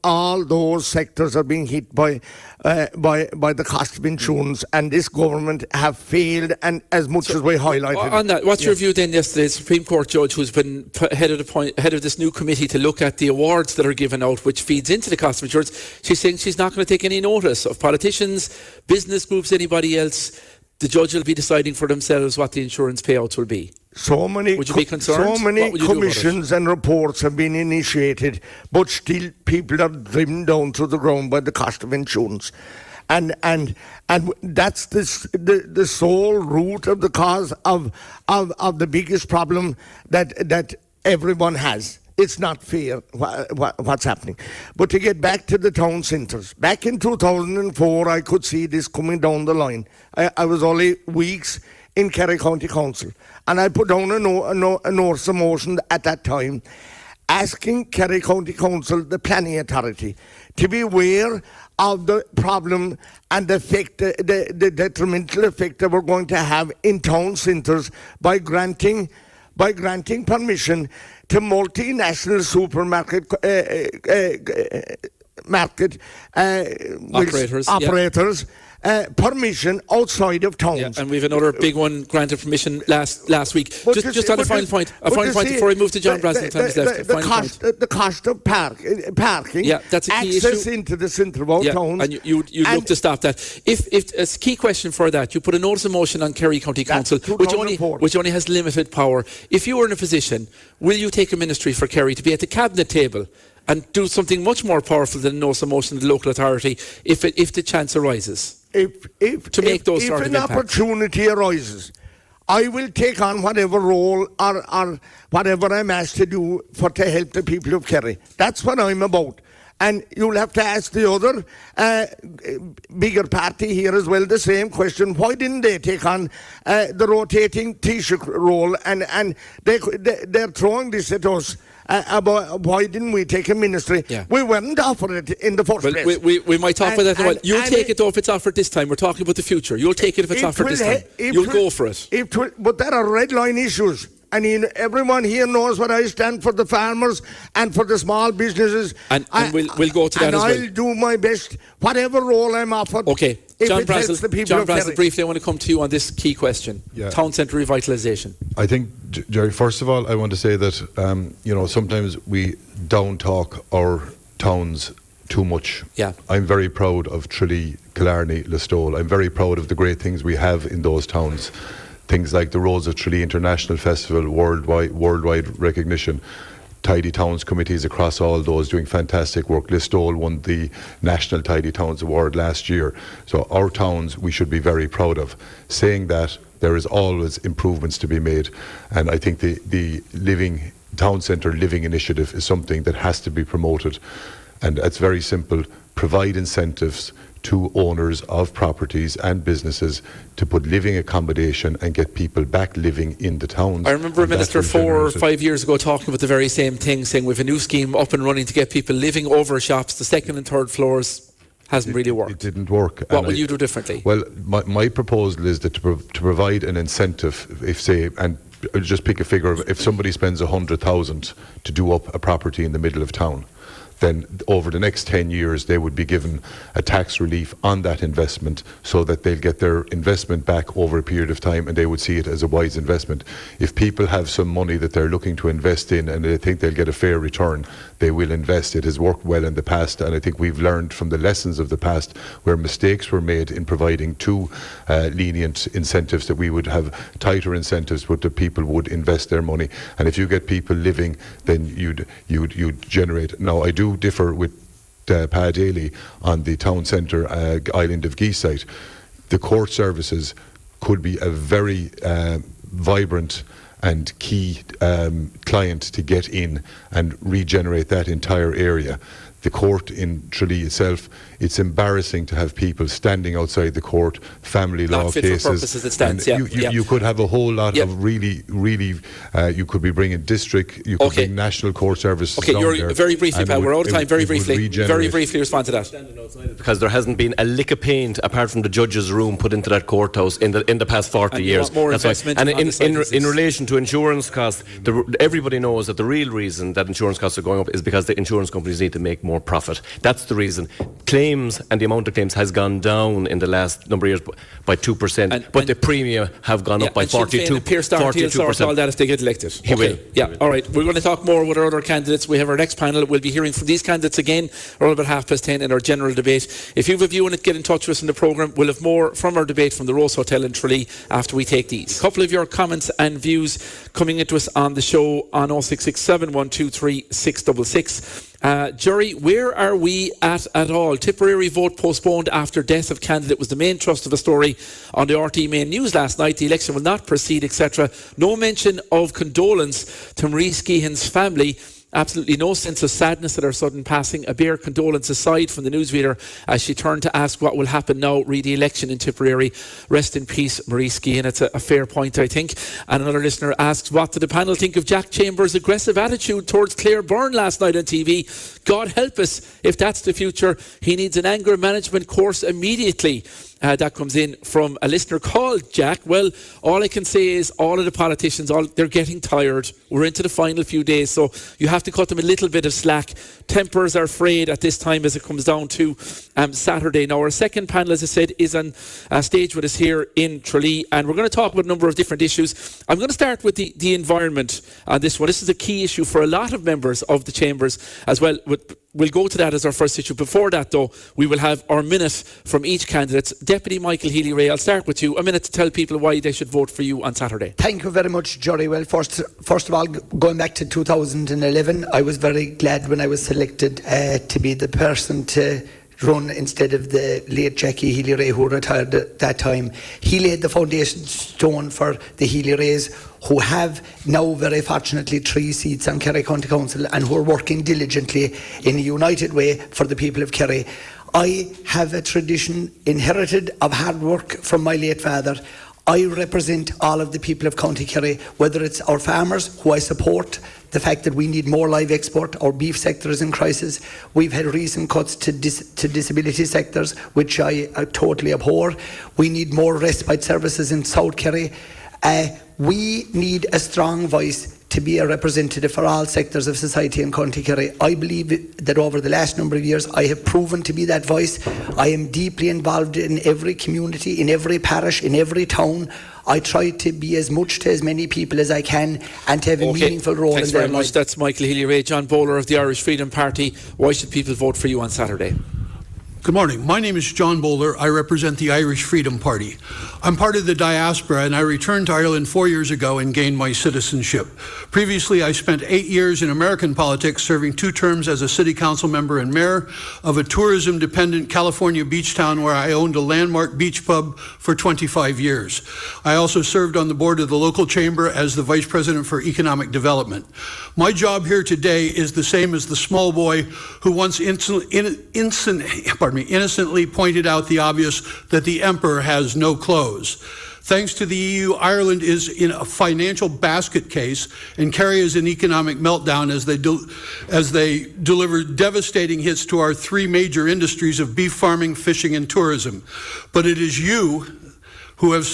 All those sectors are being hit by the cost of insurance, and this government have failed, and as much as we highlighted. On that, what's your view then yesterday? Supreme Court judge who's been head of this new committee to look at the awards that are given out, which feeds into the cost of insurance. She's saying she's not going to take any notice of politicians, business groups, anybody else. The judge will be deciding for themselves what the insurance payouts will be. Would you be concerned? So many commissions and reports have been initiated, but still people are driven down to the ground by the cost of insurance. And that's the sole root of the cause of the biggest problem that everyone has. It's not fair what's happening. But to get back to the town centres, back in 2004, I could see this coming down the line. I was only weeks in Kerry County Council, and I put down a notice of motion at that time, asking Kerry County Council, the planning authority, to be aware of the problem and the effect, the detrimental effect that we're going to have in town centres by granting permission to multinational supermarket operators. Permission outside of towns. Yeah, and we have another big one granted permission last week. Just on a final point before I move to John Brassil. The cost of parking. Yeah, that's a key access issue. into the centre of our towns. And you look to stop that. If a key question for that, you put a notice of motion on Kerry County Council, which only has limited power. If you were in a position, will you take a ministry for Kerry to be at the cabinet table and do something much more powerful than a notice of motion to the local authority if the chance arises? If an opportunity arises, I will take on whatever role or whatever I'm asked to do to help the people of Kerry. That's what I'm about. And you'll have to ask the other bigger party here as well the same question. Why didn't they take on the rotating Taoiseach role? And they're throwing this at us. About why didn't we take a ministry? Yeah. We weren't offered it in the first place. We might talk about that in a while. You'll take it though if it's offered this time. We're talking about the future. You'll take it if it's offered this time. You'll go for it. But there are red line issues. I mean, everyone here knows what I stand for the farmers and for the small businesses. And we'll go to that as well. And I'll do my best, whatever role I'm offered. Okay. John Brassil, briefly, I want to come to you on this key question. Yeah. Town centre revitalisation. I think, Jerry, first of all, I want to say that, sometimes we down-talk our towns too much. Yeah. I'm very proud of Tralee, Killarney, Listowel. I'm very proud of the great things we have in those towns. Things like the Rose of Tralee International Festival, worldwide recognition. Tidy Towns committees across all those doing fantastic work. Listowel won the National Tidy Towns Award last year. So our towns we should be very proud of. Saying that, there is always improvements to be made, and I think the living town centre living initiative is something that has to be promoted, and it's very simple. Provide incentives to owners of properties and businesses to put living accommodation and get people back living in the towns. I remember a minister 4 or 5 years ago talking about the very same thing, saying we have a new scheme up and running to get people living over shops, the second and third floors. Hasn't really worked. It didn't work. What will you do differently? Well, my proposal is that to provide an incentive, if say, and just pick a figure of, if somebody spends 100,000 to do up a property in the middle of town, then over the next 10 years they would be given a tax relief on that investment, so that they'll get their investment back over a period of time, and they would see it as a wise investment. If people have some money that they're looking to invest in and they think they'll get a fair return, they will invest. It has worked well in the past, and I think we've learned from the lessons of the past where mistakes were made in providing too lenient incentives, that we would have tighter incentives but the people would invest their money. And if you get people living, then you'd generate. Now, I do differ with Pa Daly on the town centre Island of Geese site. The court services could be a very vibrant and key client to get in and regenerate that entire area. The court in Tralee itself, it's embarrassing to have people standing outside the court, family law Not fit cases. for purposes, it stands, You could have a whole lot of really, you could be bringing district, you could bring national court services. Okay, you're very briefly, Pat, we're out of time, very briefly respond to that. Because there hasn't been a lick of paint apart from the judge's room put into that courthouse in the past 40 years. That's why. And in relation to insurance costs, everybody knows that the real reason that insurance costs are going up is because the insurance companies need to make more profit. That's the reason. Claims and the amount of claims has gone down in the last number of years by 2%, but the premium have gone up by 42%. All that if they get elected. He will. Yeah, all right. We're going to talk more with our other candidates. We have our next panel. We'll be hearing from these candidates again around about 10:30 in our general debate. If you have a view on it, get in touch with us in the programme. We'll have more from our debate from the Rose Hotel in Tralee after we take these. A couple of your comments and views coming into us on the show on 0667 123 666. Jury, where are we at all? Tipperary vote postponed after death of candidate was the main thrust of the story on the RT main news last night. The election will not proceed, etc. No mention of condolence to Marie Skehan's family. Absolutely no sense of sadness at her sudden passing. A bare condolence aside from the newsreader as she turned to ask what will happen now re the election in Tipperary. Rest in peace, Marie Skehan. It's a fair point, I think. And another listener asks, what did the panel think of Jack Chambers' aggressive attitude towards Claire Byrne last night on TV? God help us if that's the future. He needs an anger management course immediately. That comes in from a listener called Jack. Well, all I can say is all of the politicians, they're getting tired. We're into the final few days, so you have to cut them a little bit of slack. Tempers are frayed at this time as it comes down to Saturday. Now, our second panel, as I said, is on stage with us here in Tralee, and we're going to talk about a number of different issues. I'm going to start with the environment on this one. This is a key issue for a lot of members of the chambers as well. We'll go to that as our first issue. Before that, though, we will have our minute from each candidate. Deputy Michael Healy-Rae, I'll start with you. A minute to tell people why they should vote for you on Saturday. Thank you very much, Jory. Well, first of all, going back to 2011, I was very glad when I was selected to be the person to run instead of the late Jackie Healy-Rae, who retired at that time. He laid the foundation stone for the Healy-Raes, who have now very fortunately 3 seats on Kerry County Council and who are working diligently in a united way for the people of Kerry. I have a tradition inherited of hard work from my late father. I represent all of the people of County Kerry, whether it's our farmers, who I support, the fact that we need more live export, our beef sector is in crisis. We've had recent cuts to disability sectors, which I totally abhor. We need more respite services in South Kerry. We need a strong voice to be a representative for all sectors of society in County Kerry. I believe that over the last number of years I have proven to be that voice. I am deeply involved in every community, in every parish, in every town. I try to be as much to as many people as I can and to have a meaningful role in their life. Thanks very much. That's Michael Healy-Rae. John Bowler of the Irish Freedom Party. Why should people vote for you on Saturday? Good morning. My name is John Bowler. I represent the Irish Freedom Party. I'm part of the diaspora, and I returned to Ireland 4 years ago and gained my citizenship. Previously, I spent 8 years in American politics, serving 2 terms as a city council member and mayor of a tourism-dependent California beach town where I owned a landmark beach pub for 25 years. I also served on the board of the local chamber as the vice president for economic development. My job here today is the same as the small boy who once innocently pointed out the obvious that the emperor has no clothes. Thanks to the EU, Ireland is in a financial basket case, and Kerry is in economic meltdown as they deliver devastating hits to our 3 major industries of beef farming, fishing, and tourism. But it is you who have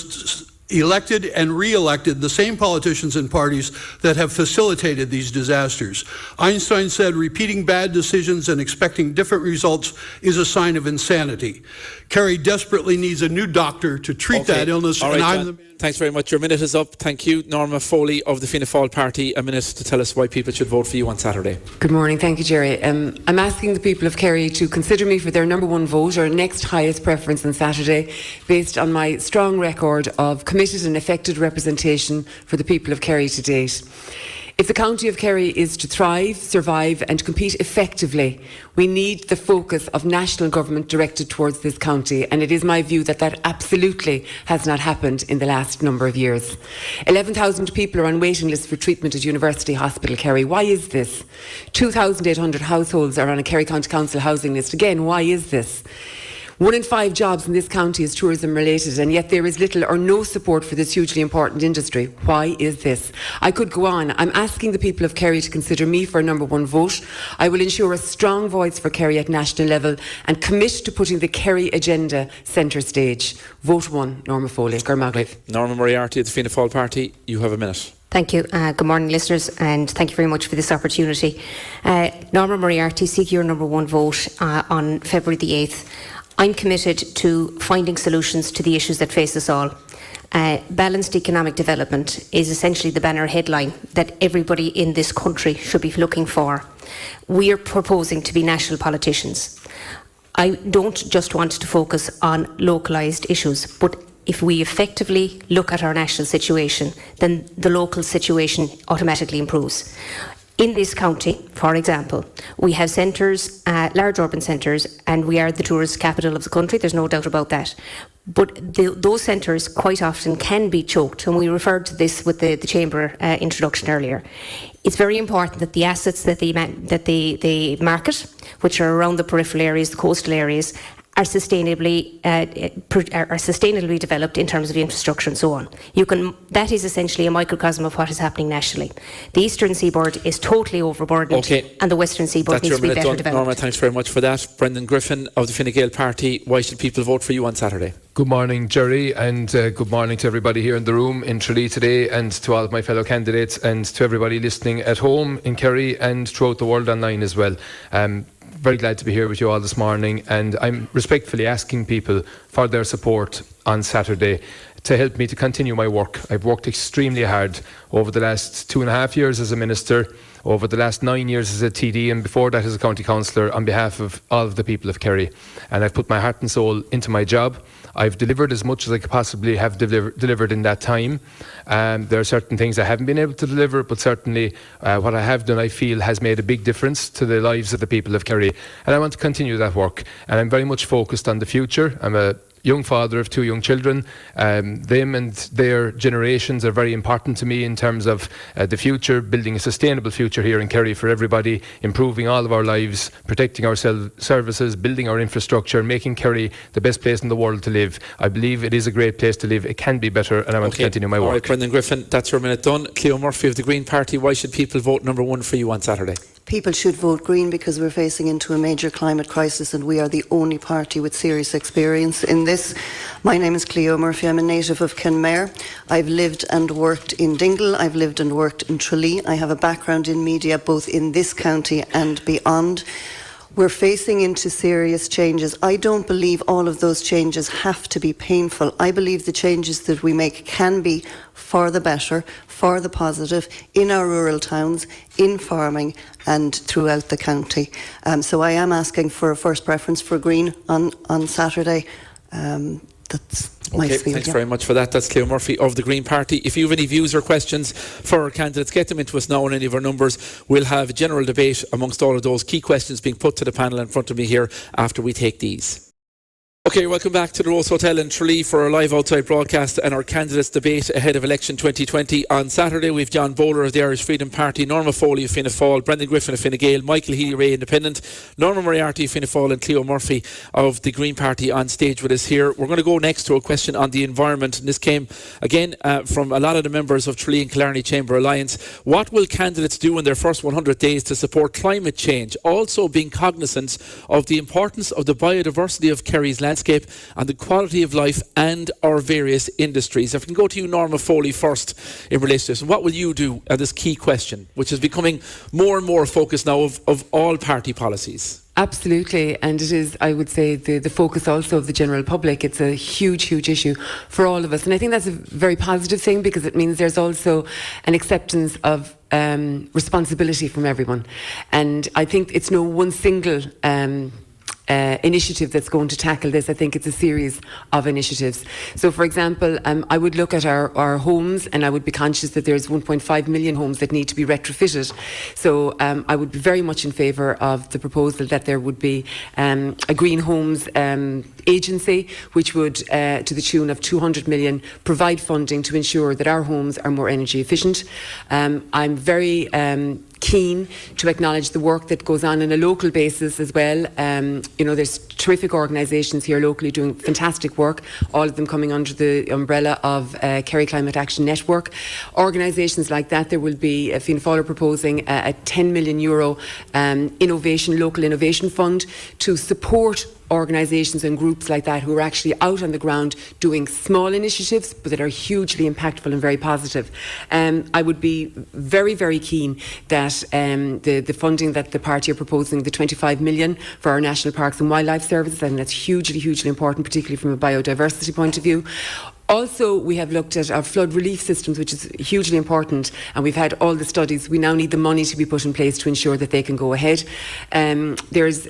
elected and re-elected the same politicians and parties that have facilitated these disasters. Einstein said, repeating bad decisions and expecting different results is a sign of insanity. Kerry desperately needs a new doctor to treat that illness. All right, thanks very much. Your minute is up. Thank you. Norma Foley of the Fianna Fáil party, a minute to tell us why people should vote for you on Saturday. Good morning. Thank you, Jerry. I'm asking the people of Kerry to consider me for their #1 vote or next highest preference on Saturday, based on my strong record of committed and effective representation for the people of Kerry to date. If the county of Kerry is to thrive, survive and compete effectively, we need the focus of national government directed towards this county, and it is my view that that absolutely has not happened in the last number of years. 11,000 people are on waiting lists for treatment at University Hospital Kerry. Why is this? 2,800 households are on a Kerry County Council housing list. Again, why is this? 1 in 5 jobs in this county is tourism related, and yet there is little or no support for this hugely important industry. Why is this? I could go on. I'm asking the people of Kerry to consider me for #1 vote. I will ensure a strong voice for Kerry at national level and commit to putting the Kerry agenda centre stage. Vote 1, Norma Foley. Cllr Mike. Norma Moriarty of the Fianna Fáil party, you have a minute. Thank you. Good morning, listeners, and thank you very much for this opportunity. Norma Moriarty, seek your #1 vote on February the 8th. I'm committed to finding solutions to the issues that face us all. Balanced economic development is essentially the banner headline that everybody in this country should be looking for. We are proposing to be national politicians. I don't just want to focus on localised issues, but if we effectively look at our national situation, then the local situation automatically improves. In this county, for example, we have centres, large urban centres, and we are the tourist capital of the country, there's no doubt about that. But those centres quite often can be choked, and we referred to this with the Chamber introduction earlier. It's very important that the assets that they market, which are around the peripheral areas, the coastal areas, are sustainably developed in terms of infrastructure and so on. That is essentially a microcosm of what is happening nationally. The eastern seaboard is totally overburdened, and the western seaboard needs to be better developed. Norma, thanks very much for that. Brendan Griffin of the Fine Gael party, why should people vote for you on Saturday? Good morning, Jerry, and good morning to everybody here in the room in Tralee today, and to all of my fellow candidates, and to everybody listening at home in Kerry and throughout the world online as well. Very glad to be here with you all this morning, and I'm respectfully asking people for their support on Saturday to help me to continue my work. I've worked extremely hard over the last 2.5 years as a minister, over the last 9 years as a TD, and before that as a county councillor on behalf of all of the people of Kerry. And I've put my heart and soul into my job. I've delivered as much as I could possibly have delivered in that time. There are certain things I haven't been able to deliver, but certainly what I have done, I feel, has made a big difference to the lives of the people of Kerry. And I want to continue that work. And I'm very much focused on the future. I'm a young father of 2 young children. Them and their generations are very important to me in terms of the future, building a sustainable future here in Kerry for everybody, improving all of our lives, protecting our services, building our infrastructure, making Kerry the best place in the world to live. I believe it is a great place to live. It can be better, and I want to continue my work. All right, Brendan Griffin, that's your minute done. Cleo Murphy of the Green Party, why should people vote #1 for you on Saturday? People should vote Green because we're facing into a major climate crisis and we are the only party with serious experience in this. My name is Cleo Murphy. I'm a native of Kenmare. I've lived and worked in Dingle. I've lived and worked in Tralee. I have a background in media both in this county and beyond. We're facing into serious changes. I don't believe all of those changes have to be painful. I believe the changes that we make can be for the better, for the positive, in our rural towns, in farming and throughout the county. So I am asking for a first preference for Green on Saturday. That's my field. Thanks very much for that. That's Cleo Murphy of the Green Party. If you have any views or questions for our candidates, get them into us now on any of our numbers. We'll have a general debate amongst all of those key questions being put to the panel in front of me here after we take these. Okay, welcome back to the Rose Hotel in Tralee for our live outside broadcast and our candidates debate ahead of election 2020. On Saturday, we've John Bowler of the Irish Freedom Party, Norma Foley of Fianna Fáil, Brendan Griffin of Fine Gael, Michael Healy-Rae Independent, Norma Moriarty of Fianna Fáil and Cleo Murphy of the Green Party on stage with us here. We're going to go next to a question on the environment, and this came again from a lot of the members of Tralee and Killarney Chamber Alliance. What will candidates do in their first 100 days to support climate change, also being cognizant of the importance of the biodiversity of Kerry's landscape and the quality of life and our various industries? If I can go to you, Norma Foley, first in relation to this. What will you do at this key question, which is becoming more and more focus now of all party policies? Absolutely, and it is, I would say, the focus also of the general public. It's a huge, huge issue for all of us, and I think that's a very positive thing, because it means there's also an acceptance of responsibility from everyone. And I think it's no one single initiative that's going to tackle this. I think it's a series of initiatives. So, for example, I would look at our homes, and I would be conscious that there's 1.5 million homes that need to be retrofitted. So I would be very much in favour of the proposal that there would be a Green Homes agency, which would, to the tune of 200 million, provide funding to ensure that our homes are more energy efficient. I'm very keen to acknowledge the work that goes on a local basis as well. You know, there's terrific organisations here locally doing fantastic work, all of them coming under the umbrella of Kerry Climate Action Network. Organisations like that, there will be, Fianna Fáil are proposing a €10 million local innovation fund to support organisations and groups like that who are actually out on the ground doing small initiatives but that are hugely impactful and very positive. I would be very, very keen that the funding that the party are proposing, the 25 million for our National Parks and Wildlife Services, and that's hugely, hugely important, particularly from a biodiversity point of view. Also, we have looked at our flood relief systems, which is hugely important, and we've had all the studies. We now need the money to be put in place to ensure that they can go ahead. There's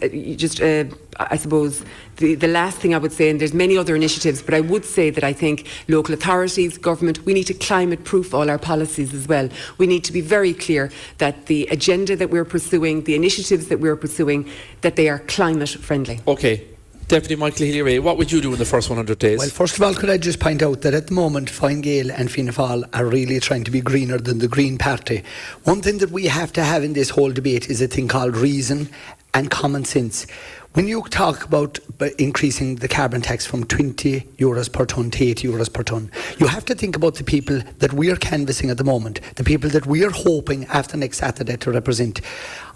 I suppose, the last thing I would say, and there's many other initiatives, but I would say that I think local authorities, government, we need to climate-proof all our policies as well. We need to be very clear that the agenda that we're pursuing, the initiatives that we're pursuing, that they are climate-friendly. Okay. Deputy Michael Healy-Rae, what would you do in the first 100 days? Well, first of all, could I just point out that at the moment, Fine Gael and Fianna Fáil are really trying to be greener than the Green Party. One thing that we have to have in this whole debate is a thing called reason and common sense. When you talk about increasing the carbon tax from €20 per tonne to €80 per tonne, you have to think about the people that we're canvassing at the moment, the people that we're hoping after next Saturday to represent.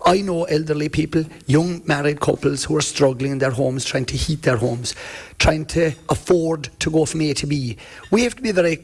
I know elderly people, young married couples who are struggling in their homes, trying to heat their homes, trying to afford to go from A to B. We have to be very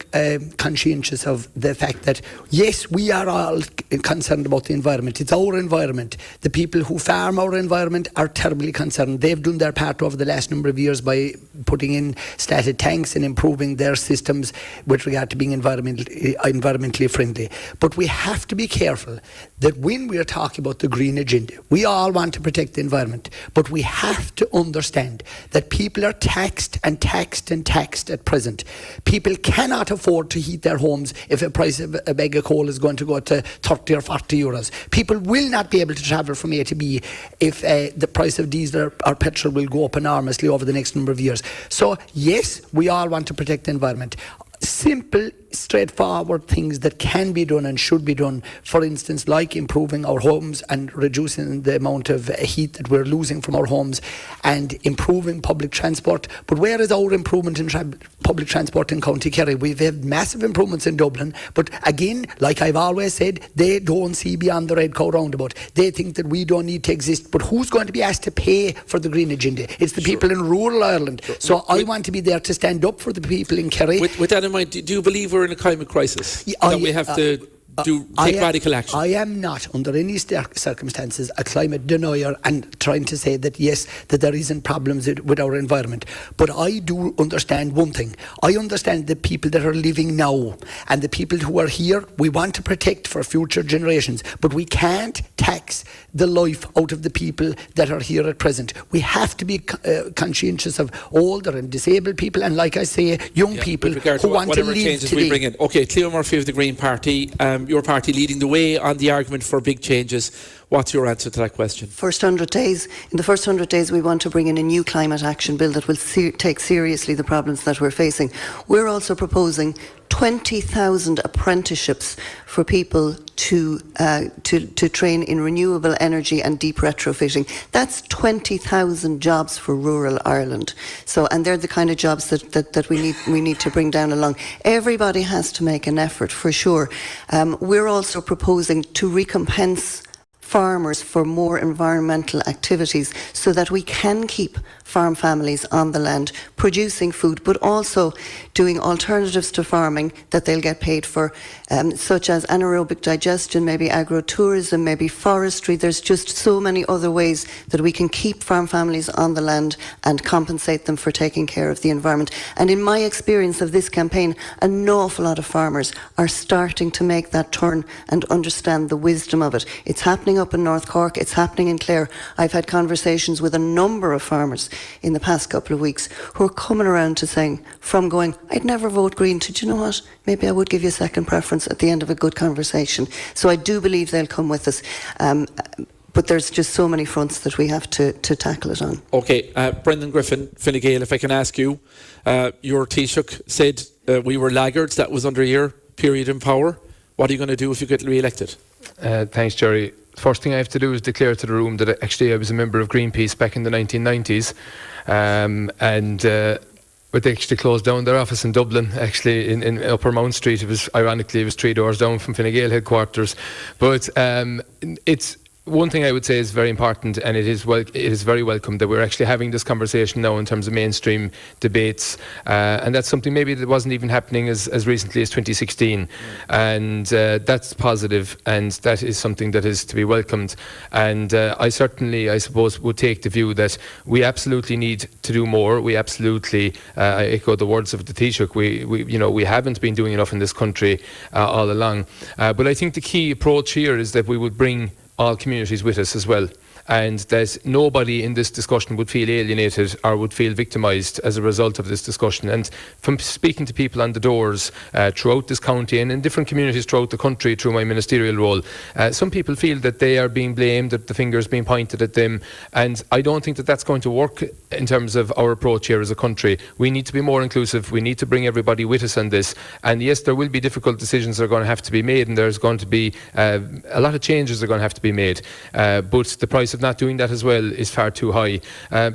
conscientious of the fact that, yes, we are all concerned about the environment. It's our environment. The people who farm our environment are terribly concerned. They've done their part over the last number of years by putting in statted tanks and improving their systems with regard to being environmentally friendly. But we have to be careful that when we are talking about the green agenda, we all want to protect the environment, but we have to understand that people are taxed and taxed and taxed at present. People cannot afford to heat their homes if the price of a bag of coal is going to go to 30 or 40 euros. People will not be able to travel from A to B if the price of diesel or petrol will go up enormously over the next number of years. So yes, we all want to protect the environment. Simple, straightforward things that can be done and should be done, for instance, like improving our homes and reducing the amount of heat that we're losing from our homes, and improving public transport. But where is our improvement in public transport in County Kerry? We've had massive improvements in Dublin, but again, like I've always said, they don't see beyond the Red Cow roundabout. They think that we don't need to exist, but who's going to be asked to pay for the green agenda? It's the people in rural Ireland. So I want to be there to stand up for the people in Kerry. With that in mind, do you believe we're in a climate crisis? That we have to take radical action. I am not, under any circumstances, a climate denier and trying to say that, yes, that there isn't problems with our environment. But I do understand one thing. I understand the people that are living now and the people who are here, we want to protect for future generations. But we can't tax the life out of the people that are here at present. We have to be conscientious of older and disabled people and, like I say, young people who want to live changes today. We bring in. Okay, Cleo Murphy of the Green Party, your party leading the way on the argument for big changes. What's your answer to that question? First 100 days. In the first 100 days, we want to bring in a new climate action bill that will take seriously the problems that we're facing. We're also proposing 20,000 apprenticeships for people to train in renewable energy and deep retrofitting. That's 20,000 jobs for rural Ireland. So, and they're the kind of jobs that we need to bring down along. Everybody has to make an effort, for sure. We're also proposing to recompense farmers for more environmental activities so that we can keep farm families on the land producing food, but also doing alternatives to farming that they'll get paid for, such as anaerobic digestion, maybe agrotourism, maybe forestry. There's just so many other ways that we can keep farm families on the land and compensate them for taking care of the environment. And in my experience of this campaign, an awful lot of farmers are starting to make that turn and understand the wisdom of it. It's happening up in North Cork, it's happening in Clare. I've had conversations with a number of farmers in the past couple of weeks who are coming around to saying, from going, I'd never vote Green, to, do you know what, maybe I would give you a second preference at the end of a good conversation. So I do believe they'll come with us. But there's just so many fronts that we have to tackle it on. Okay, Brendan Griffin, Fine Gael, if I can ask you, your Taoiseach said we were laggards, that was under your period in power. What are you going to do if you get re-elected? Thanks, Jerry. First thing I have to do is declare to the room that actually I was a member of Greenpeace back in the 1990s, but they actually closed down their office in Dublin, actually in Upper Mount Street. It was, ironically, it was 3 doors down from Fine Gael headquarters. But it's one thing I would say is very important, and it is very welcome that we're actually having this conversation now in terms of mainstream debates, and that's something maybe that wasn't even happening as recently as 2016, and that's positive, and that is something that is to be welcomed. And I certainly, I suppose, would take the view that we absolutely need to do more. We absolutely, I echo the words of the Taoiseach, we haven't been doing enough in this country all along. But I think the key approach here is that we would bring all communities with us as well, and that nobody in this discussion would feel alienated or would feel victimised as a result of this discussion. And from speaking to people on the doors throughout this county and in different communities throughout the country through my ministerial role, some people feel that they are being blamed, that the finger is being pointed at them, and I don't think that that's going to work in terms of our approach here as a country. We need to be more inclusive, we need to bring everybody with us on this, and yes, there will be difficult decisions that are going to have to be made, and there's going to be a lot of changes that are going to have to be made, but the price of not doing that as well is far too high.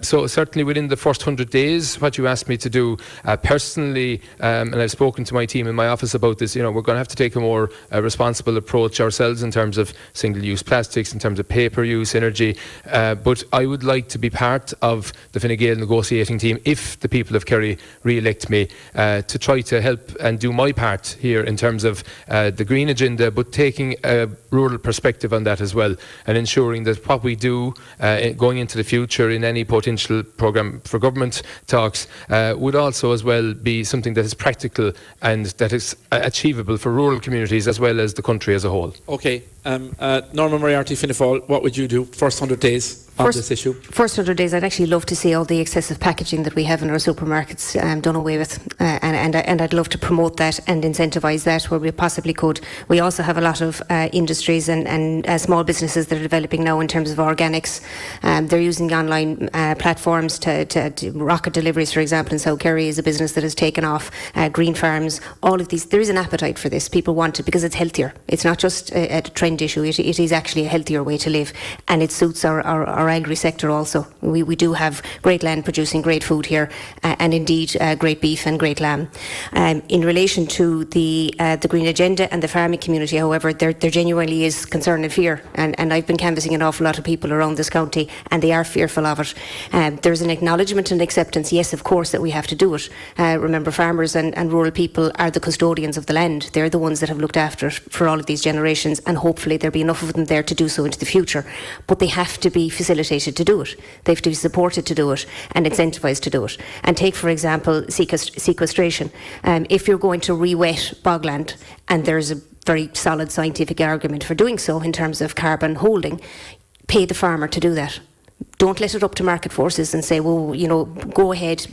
So certainly within the first 100 days, what you asked me to do, personally, and I've spoken to my team in my office about this, we're going to have to take a more responsible approach ourselves in terms of single-use plastics, in terms of paper use, energy, but I would like to be part of the Fine Gael negotiating team, if the people of Kerry re-elect me, to try to help and do my part here in terms of the green agenda, but taking a rural perspective on that as well, and ensuring that what we do going into the future in any potential programme for government talks would also as well be something that is practical and that is achievable for rural communities as well as the country as a whole. Okay, Norma Moriarty, Fianna Fáil, what would you do first 100 days on this issue? First 100 days, I'd actually love to see all the excessive packaging that we have in our supermarkets done away with, and I'd love to promote that and incentivise that where we possibly could. We also have a lot of industries and small businesses that are developing now in terms of organics. They're using online platforms to rocket deliveries, for example, in South Kerry is a business that has taken off, green farms, all of these. There is an appetite for this. People want it because it's healthier. It's not just a trendy trend issue. It is actually a healthier way to live, and it suits our agri sector also. We do have great land producing great food here, and indeed great beef and great lamb. In relation to the Green Agenda and the farming community, however, there genuinely is concern and fear, and I've been canvassing an awful lot of people around this county, and they are fearful of it. There's an acknowledgement and acceptance, yes, of course, that we have to do it. Remember, farmers and rural people are the custodians of the land. They're the ones that have looked after it for all of these generations, and hopefully there'll be enough of them there to do so into the future. But they have to be facilitated to do it. They have to be supported to do it and incentivised to do it. And take, for example, sequestration. If you're going to re-wet bogland, and there's a very solid scientific argument for doing so in terms of carbon holding, pay the farmer to do that. Don't let it up to market forces and say, well, you know, go ahead,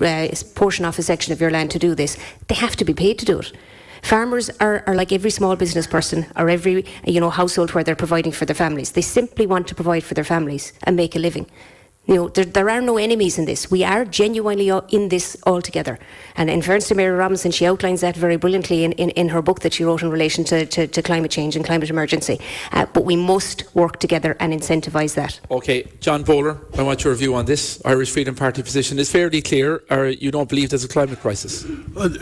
portion off a section of your land to do this. They have to be paid to do it. Farmers are like every small business person or every household where they're providing for their families. They simply want to provide for their families and make a living. You know, there are no enemies in this. We are genuinely in this all together. And in fairness to Mary Robinson, she outlines that very brilliantly in her book that she wrote in relation to climate change and climate emergency. But we must work together and incentivise that. Okay, John Bowler, I want your view on this. Irish Freedom Party position is fairly clear, or you don't believe there's a climate crisis?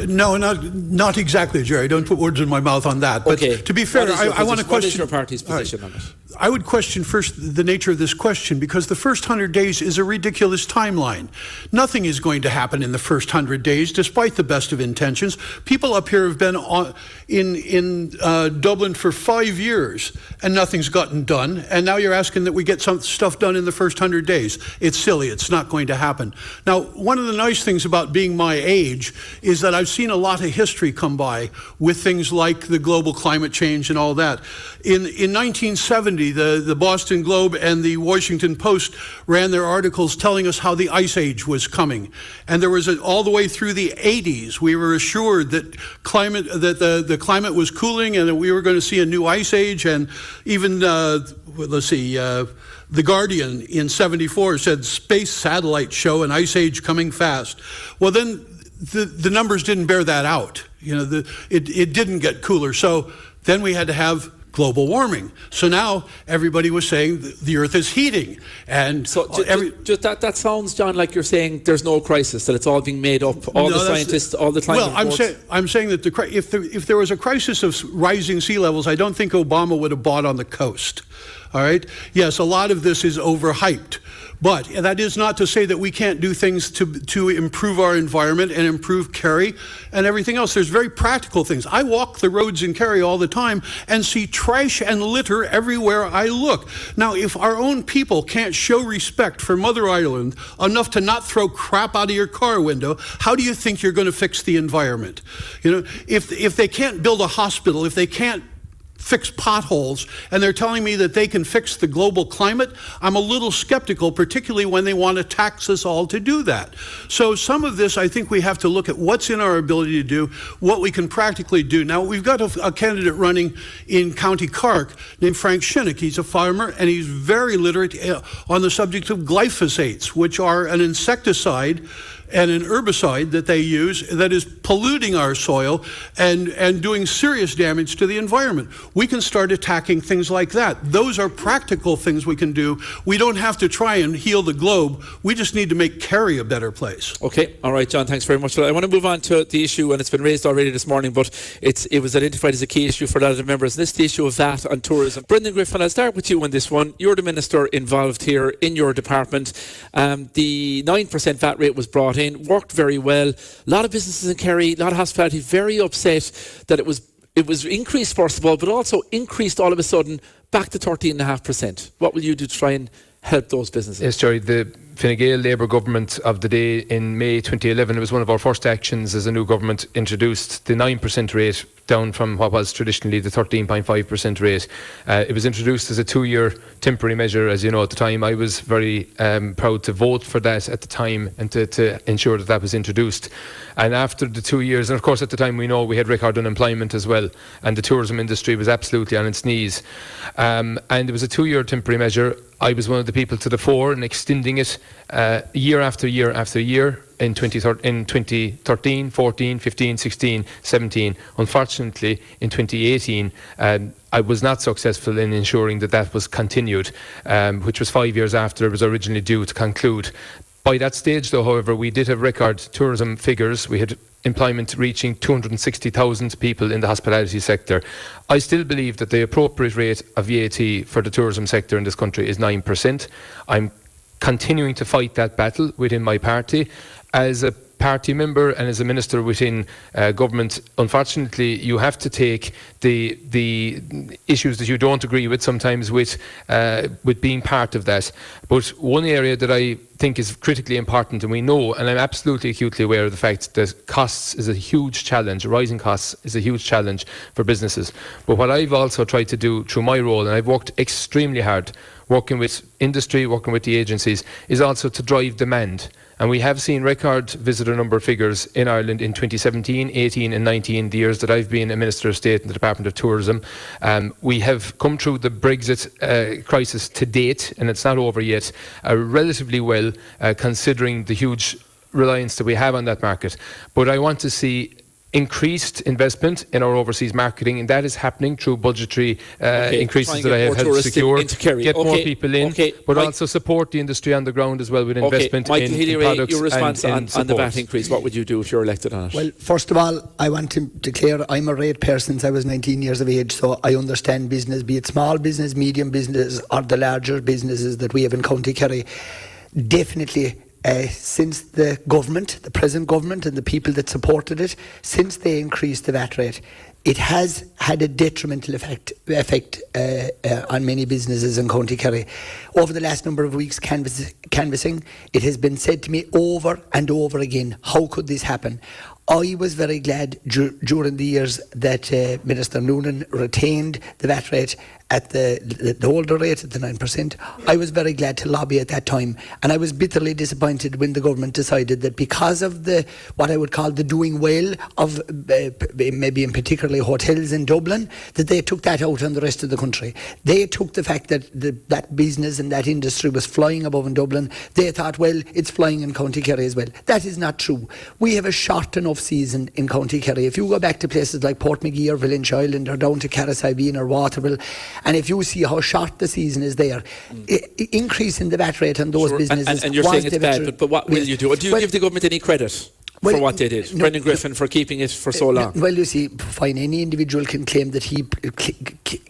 No, not exactly, Jerry. Don't put words in my mouth on that. But to be fair, I want to question... What is your party's position on it? I would question first the nature of this question, because the first 100 days is a ridiculous timeline. Nothing is going to happen in the first 100 days, despite the best of intentions. People up here have been in Dublin for 5 years, and nothing's gotten done. And now you're asking that we get some stuff done in the first 100 days. It's silly. It's not going to happen. Now, one of the nice things about being my age is that I've seen a lot of history come by with things like the global climate change and all that. In 1970, the Boston Globe and the Washington Post ran their articles telling us how the Ice Age was coming. And there was all the way through the 80s, we were assured that the climate was cooling and that we were going to see a new Ice Age. And even, The Guardian in 74 said space satellites show an Ice Age coming fast. Well, then the numbers didn't bear that out. You know, it didn't get cooler. So then we had to have global warming. So now everybody was saying the Earth is heating. And so that sounds, John, like you're saying there's no crisis, that it's all being made up. All the scientists, all the climate reports. I'm saying that if there was a crisis of rising sea levels, I don't think Obama would have bought on the coast. All right? Yes, a lot of this is overhyped. But that is not to say that we can't do things to improve our environment and improve Kerry and everything else. There's very practical things. I walk the roads in Kerry all the time and see trash and litter everywhere I look. Now, if our own people can't show respect for Mother Ireland enough to not throw crap out of your car window, how do you think you're going to fix the environment? You know, if they can't build a hospital, if they can't fix potholes, and they're telling me that they can fix the global climate, I'm a little skeptical, particularly when they want to tax us all to do that. So some of this, I think we have to look at what's in our ability to do, what we can practically do. Now, we've got a candidate running in County Cork named Frank Shinnick. He's a farmer, and he's very literate on the subject of glyphosates, which are an insecticide and an herbicide that they use that is polluting our soil and doing serious damage to the environment. We can start attacking things like that. Those are practical things we can do. We don't have to try and heal the globe. We just need to make Kerry a better place. Okay, all right, John, thanks very much. I want to move on to the issue, and it's been raised already this morning, but it was identified as a key issue for a lot of the members. This is the issue of VAT on tourism. Brendan Griffin, I'll start with you on this one. You're the minister involved here in your department. The 9% VAT rate was brought in, worked very well. A lot of businesses in Kerry, a lot of hospitality, very upset that it was increased first of all, but also increased all of a sudden back to 13.5%. What will you do to try and help those businesses? Yes, Jerry, the Fine Gael Labour government of the day in May 2011, it was one of our first actions as a new government, introduced the 9% rate down from what was traditionally the 13.5% rate. It was introduced as a 2-year temporary measure. As you know, at the time I was very proud to vote for that at the time and to ensure that was introduced. And after the 2 years, and of course at the time we know we had record unemployment as well, and the tourism industry was absolutely on its knees. And it was a 2-year temporary measure. I was one of the people to the fore in extending it year after year after year in 2013, 14, 15, 16, 17. Unfortunately, in 2018, I was not successful in ensuring that that was continued, which was 5 years after it was originally due to conclude. By that stage, though, however, we did have record tourism figures. We had employment reaching 260,000 people in the hospitality sector. I still believe that the appropriate rate of VAT for the tourism sector in this country is 9%. I'm continuing to fight that battle within my party. As a party member and as a minister within government, unfortunately, you have to take the issues that you don't agree with sometimes with being part of that. But one area that I think is critically important, and we know, and I'm absolutely acutely aware of the fact that costs is a huge challenge, rising costs is a huge challenge for businesses. But what I've also tried to do through my role, and I've worked extremely hard, working with industry, working with the agencies, is also to drive demand. And we have seen record visitor number figures in Ireland in 2017, 18 and 19, the years that I've been a Minister of State in the Department of Tourism. We have come through the Brexit crisis to date, and it's not over yet, relatively well, considering the huge reliance that we have on that market. But I want to see increased investment in our overseas marketing, and that is happening through budgetary increases that I have helped secure, get more people in, but also support the industry on the ground as well with investment Michael in Healy-Rae, products your response and on the VAT increase, what would you do if you're elected on it? Well, first of all, I want to declare I'm a ratepayer since I was 19 years of age, so I understand business, be it small business, medium business, or the larger businesses that we have in County Kerry. Definitely, since the government, the present government and the people that supported it, since they increased the VAT rate, it has had a detrimental effect on many businesses in County Kerry. Over the last number of weeks canvassing, it has been said to me over and over again, how could this happen? I was very glad during the years that Minister Noonan retained the VAT rate at the older rate at the 9%. I was very glad to lobby at that time, and I was bitterly disappointed when the government decided that because of the what I would call the doing well of maybe in particularly hotels in Dublin, that they took that out on the rest of the country. They took the fact that that business and that industry was flying above in Dublin. They thought, well, it's flying in County Kerry as well. That is not true. We have a short enough season in County Kerry. If you go back to places like Portmagee or Village Island or down to Carrasibeen or Waterville, and if you see how short the season is there, increasing the VAT rate on those businesses. And you're saying it's bad, but what will you do? Do you give the government any credit for what they did? Brendan Griffin for keeping it for so long? Well, you see, fine, any individual can claim that he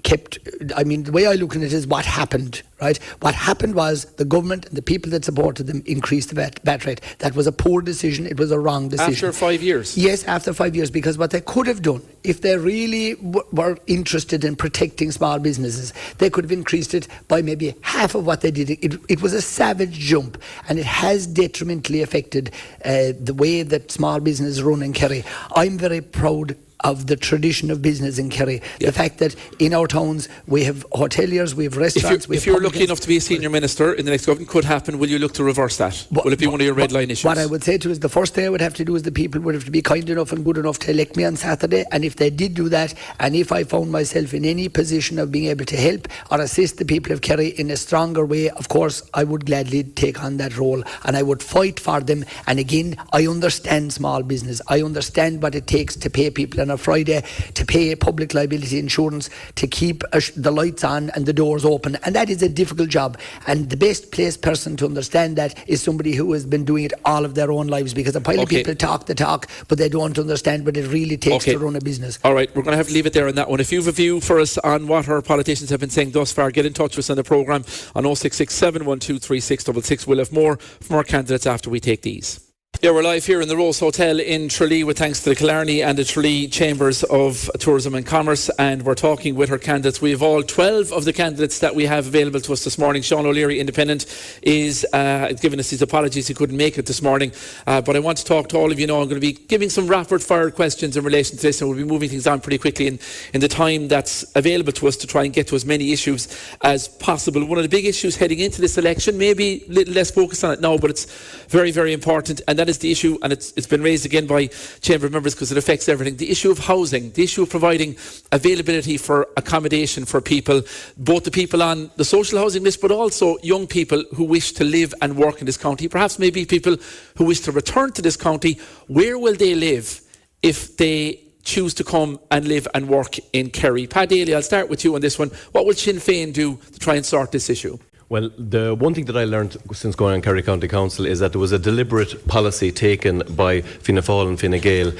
kept, I mean, the way I look at it is what happened, right? What happened was the government and the people that supported them increased the VAT rate. That was a poor decision. It was a wrong decision. After 5 years? Yes, after 5 years, because what they could have done, if they really were interested in protecting small businesses, they could have increased it by maybe half of what they did. It was a savage jump, and it has detrimentally affected the way that small businesses run in Kerry. I'm very proud of the tradition of business in Kerry. The fact that in our towns we have hoteliers, we have restaurants. If you're lucky enough to be a senior minister in the next government, could happen, will you look to reverse that? Will it be one of your red line issues? What I would say to is the first thing I would have to do is the people would have to be kind enough and good enough to elect me on Saturday, and if they did do that, and if I found myself in any position of being able to help or assist the people of Kerry in a stronger way, of course I would gladly take on that role and I would fight for them. And again, I understand small business. I understand what it takes to pay people on a Friday, to pay public liability insurance, to keep the lights on and the doors open, and that is a difficult job. And the best placed person to understand that is somebody who has been doing it all of their own lives, because a pile of people talk the talk, but they don't understand what it really takes to run a business. All right, we're going to have to leave it there on that one. If you have a view for us on what our politicians have been saying thus far, get in touch with us on the programme on 066 712 3666. We'll have more from our candidates after we take these. Yeah, we're live here in the Rose Hotel in Tralee with thanks to the Killarney and the Tralee Chambers of Tourism and Commerce, and we're talking with our candidates. We have all 12 of the candidates that we have available to us this morning. Sean O'Leary, Independent, is giving us his apologies. He couldn't make it this morning, but I want to talk to all of you now. I'm going to be giving some rapid fire questions in relation to this, and we'll be moving things on pretty quickly in the time that's available to us to try and get to as many issues as possible. One of the big issues heading into this election, maybe a little less focused on it now, but it's very, very important, and that is the issue, and it's been raised again by Chamber members because it affects everything, the issue of housing, the issue of providing availability for accommodation for people, both the people on the social housing list, but also young people who wish to live and work in this county, perhaps maybe people who wish to return to this county. Where will they live if they choose to come and live and work in Kerry. Pat Daly, I'll start with you on this one. What will Sinn Féin do to try and sort this issue? Well, the one thing that I learned since going on Kerry County Council is that there was a deliberate policy taken by Fianna Fáil and Fine Gael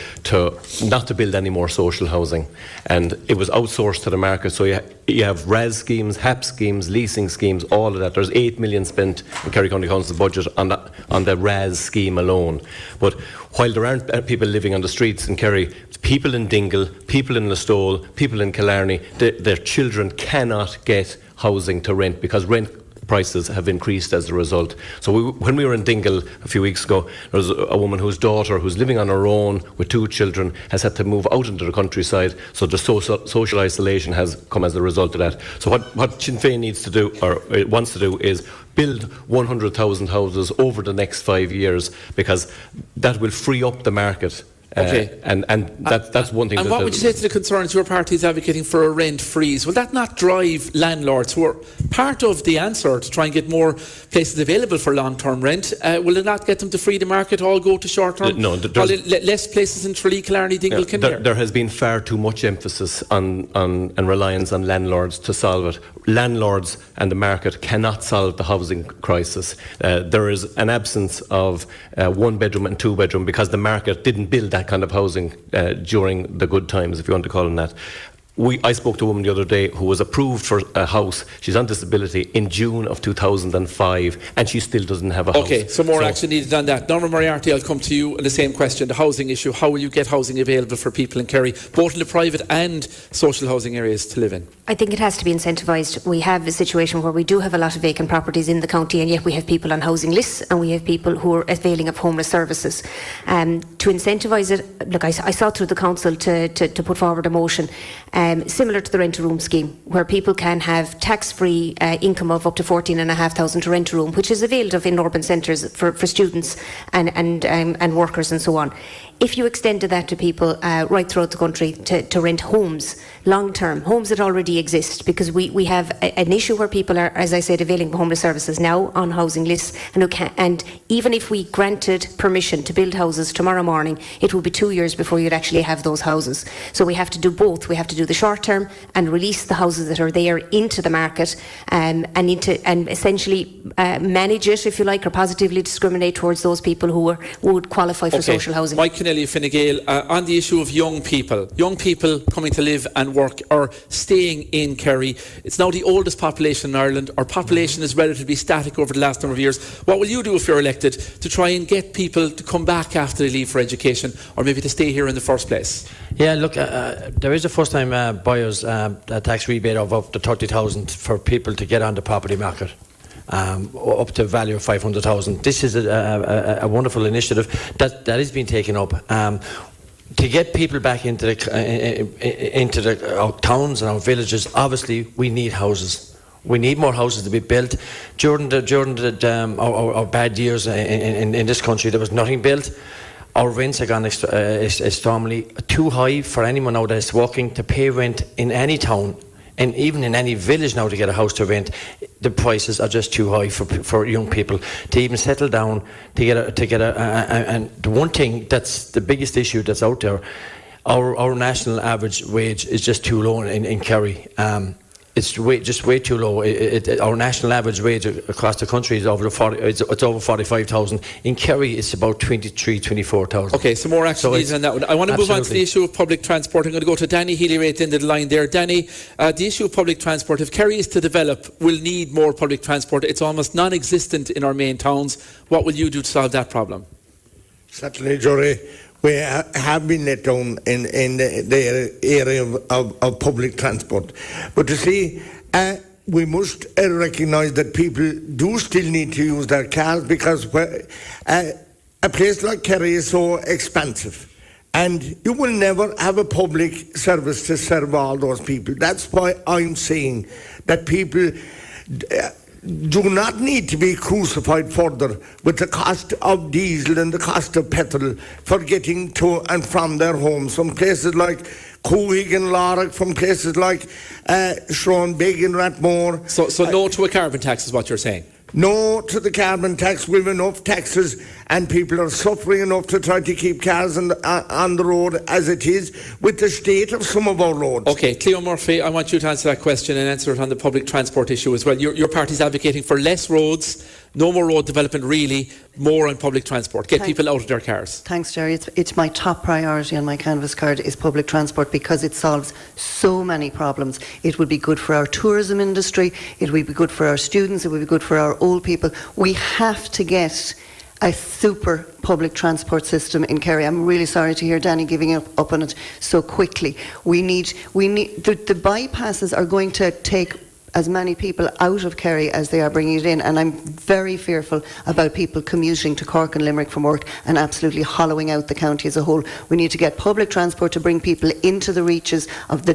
not to build any more social housing, and it was outsourced to the market. So you have RES schemes, HAP schemes, leasing schemes, all of that. There's 8 million spent in Kerry County Council's budget on the RES scheme alone. But while there aren't people living on the streets in Kerry, people in Dingle, people in Listowel, people in Killarney, their children cannot get housing to rent because rent prices have increased as a result. So when we were in Dingle a few weeks ago, there was a woman whose daughter, who's living on her own with 2 children, has had to move out into the countryside. So the social isolation has come as a result of that. So what Sinn Féin needs to do, or wants to do, is build 100,000 houses over the next 5 years, because that will free up the market. Okay. And that's one thing. And what would you say to the concerns your party is advocating for a rent freeze? Will that not drive landlords, who are part of the answer to try and get more places available for long-term rent, will it not get them to free the market, all go to short-term? No. Less places in Tralee, Killarney, Dingle, Kinnaird? There has been far too much emphasis on and reliance on landlords to solve it. Landlords and the market cannot solve the housing crisis. There is an absence of 1-bedroom and 2-bedroom because the market didn't build that kind of housing during the good times, if you want to call them that. I spoke to a woman the other day who was approved for a house. She's on disability in June of 2005, and she still doesn't have a house. Okay, so more action needed on that. Norma Moriarty, I'll come to you on the same question, the housing issue. How will you get housing available for people in Kerry, both in the private and social housing areas to live in? I think it has to be incentivised. We have a situation where we do have a lot of vacant properties in the county, and yet we have people on housing lists, and we have people who are availing of homeless services. To incentivise it, look, I saw through the council to put forward a motion similar to the rent-a-room scheme, where people can have tax-free income of up to 14,500 to rent a room, which is availed of in urban centres for students and workers and so on. If you extended that to people right throughout the country to rent homes, long-term, homes that already exist, because we have an issue where people are, as I said, availing of homeless services now on housing lists, and even if we granted permission to build houses tomorrow morning, it will be 2 years before you'd actually have those houses. So we have to do both. We have to do the short-term and release the houses that are there into the market, and essentially manage it, if you like, or positively discriminate towards those people who would qualify for social housing. Mike Kennelly, Fine Gael, on the issue of young people coming to live and work or staying in Kerry. It's now the oldest population in Ireland. Our population is relatively static over the last number of years. What will you do if you're elected to try and get people to come back after they leave for education, or maybe to stay here in the first place? Yeah, look, there is a first-time buyers tax rebate of up to 30,000 for people to get on the property market. Up to a value of 500,000. This is a wonderful initiative that is being taken up to get people back into our towns and our villages. Obviously, we need houses. We need more houses to be built. During our bad years in this country, there was nothing built. Our rents have gone extremely too high for anyone now that is working to pay rent in any town. And even in any village now, to get a house to rent, the prices are just too high for young people to even settle down and the one thing that's the biggest issue that's out there, our national average wage is just too low in Kerry. It's way too low. Our national average wage across the country is over 45,000. In Kerry, it's about 24,000. Okay, so more action needed on that one. I want to move on to the issue of public transport. I'm going to go to Danny Healy-Rae at the end of the line there. Danny, the issue of public transport, if Kerry is to develop, we'll need more public transport. It's almost non-existent in our main towns. What will you do to solve that problem? Certainly, Jory. We have been let down in the area of public transport. But you see, we must recognise that people do still need to use their cars, because a place like Kerry is so expansive. And you will never have a public service to serve all those people. That's why I'm saying that people do not need to be crucified further with the cost of diesel and the cost of petrol for getting to and from their homes. From places like Coig and Larrick, from places like Shronbeg and Rathmore. So no to a carbon tax is what you're saying? No to the carbon tax. We have enough taxes and people are suffering enough to try to keep cars on the road as it is with the state of some of our roads. Okay, Cleo Murphy, I want you to answer that question and answer it on the public transport issue as well. Your party's advocating for less roads, no more road development really, more on public transport. Get people out of their cars. Thanks, Jerry. It's my top priority on my canvas card is public transport because it solves so many problems. It would be good for our tourism industry, it would be good for our students, it would be good for our old people. We have to get a super public transport system in Kerry. I'm really sorry to hear Danny giving up on it so quickly. We need the bypasses are going to take as many people out of Kerry as they are bringing it in, and I'm very fearful about people commuting to Cork and Limerick from work and absolutely hollowing out the county as a whole. We need to get public transport to bring people into the reaches of the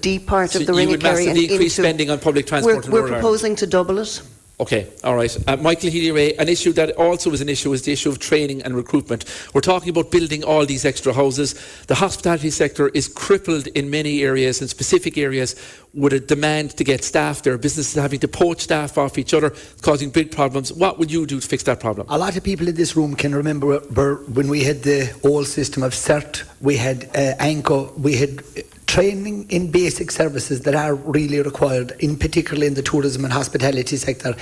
deep part of the Ring of Kerry. You would massively increase spending on public transport. We're proposing to double it. Okay, all right. Michael Healy-Rae, an issue that also is an issue is the issue of training and recruitment. We're talking about building all these extra houses. The hospitality sector is crippled in many areas, in specific areas, with a demand to get staff. There are businesses having to poach staff off each other, causing big problems. What would you do to fix that problem? A lot of people in this room can remember when we had the old system of CERT, we had ANCO, we had training in basic services that are really required, in particularly in the tourism and hospitality sector.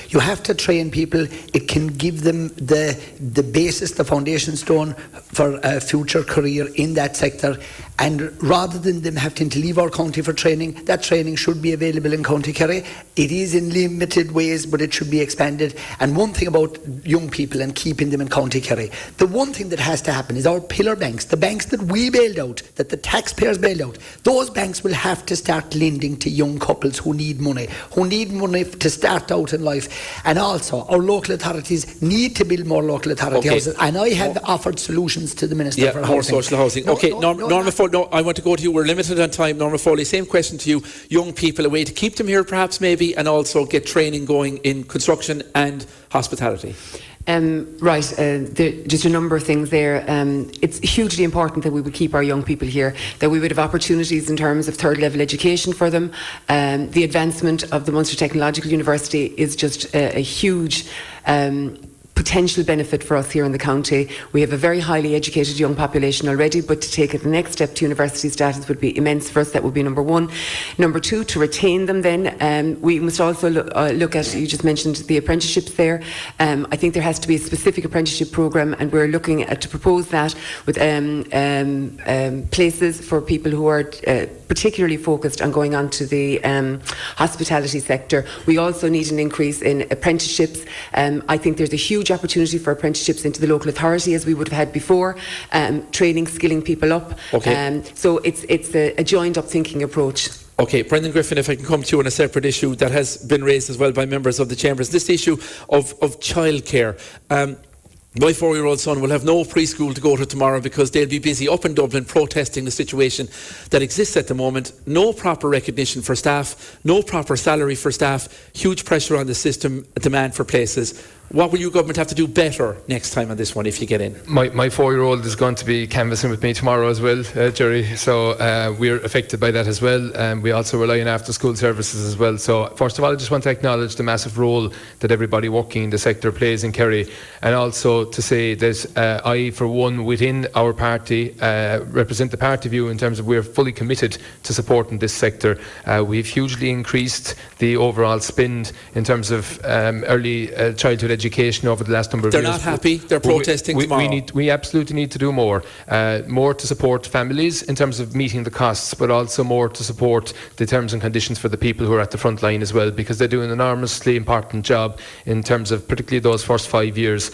You have to train people. It can give them the basis, the foundation stone for a future career in that sector. And rather than them having to leave our county for training, that training should be available in County Kerry. It is in limited ways, but it should be expanded. And one thing about young people and keeping them in County Kerry, the one thing that has to happen is our pillar banks, the banks that we bailed out, that the taxpayers bailed out, those banks will have to start lending to young couples who need money to start out in life. And also, our local authorities need to build more local authority houses. And I have offered solutions to the Minister for Housing. More social housing. Norma Foley, I want to go to you. We're limited on time. Norma Foley, same question to you. Young people, a way to keep them here perhaps maybe, and also get training going in construction and hospitality. Just a number of things there. It's hugely important that we would keep our young people here, that we would have opportunities in terms of third level education for them. The advancement of the Munster Technological University is just a huge potential benefit for us here in the county. We have a very highly educated young population already, but to take it the next step to university status would be immense for us. That would be number one. Number two, to retain them then, we must also look at, you just mentioned the apprenticeships there. I think there has to be a specific apprenticeship programme, and we're looking at to propose that with places for people who are particularly focused on going on to the hospitality sector. We also need an increase in apprenticeships. I think there's a huge opportunity for apprenticeships into the local authority as we would have had before, training, skilling people up. So it's a joined up thinking approach. Okay, Brendan Griffin, if I can come to you on a separate issue that has been raised as well by members of the Chambers, this issue of childcare. My 4-year-old son will have no preschool to go to tomorrow because they'll be busy up in Dublin protesting the situation that exists at the moment. No proper recognition for staff, no proper salary for staff, huge pressure on the system, a demand for places. What will your government have to do better next time on this one if you get in? My 4-year-old is going to be canvassing with me tomorrow as well, Jerry, so we're affected by that as well. We also rely on after school services as well. So first of all, I just want to acknowledge the massive role that everybody working in the sector plays in Kerry, and also to say that I, for one, within our party, represent the party view in terms of we're fully committed to supporting this sector. We've hugely increased the overall spend in terms of early childhood education over the last number of years. They're not happy, they're protesting tomorrow. We absolutely need to do more. More to support families in terms of meeting the costs, but also more to support the terms and conditions for the people who are at the front line as well, because they do an enormously important job in terms of particularly those first 5 years.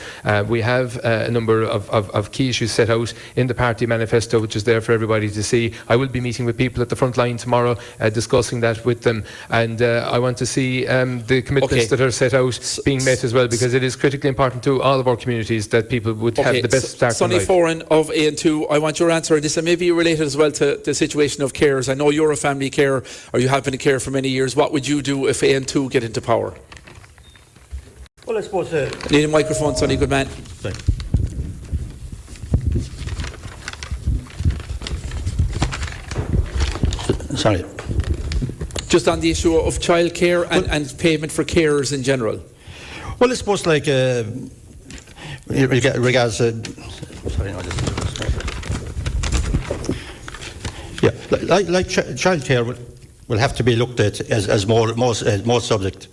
We have a number of key issues set out in the party manifesto, which is there for everybody to see. I will be meeting with people at the front line tomorrow, discussing that with them, and I want to see the commitments that are set out being met as well, because it is critically important to all of our communities that people would have the best start in life. Sonny Foran of Aontú, I want your answer on this, and maybe related as well to the situation of carers. I know you're a family carer, or you have been a carer for many years. What would you do if Aontú get into power? Well, I suppose... Need a microphone, Sonny, good man. Sorry. Just on the issue of childcare and payment for carers in general. Well, I suppose like regards. Sorry, no, yeah, like childcare will have to be looked at as more subject.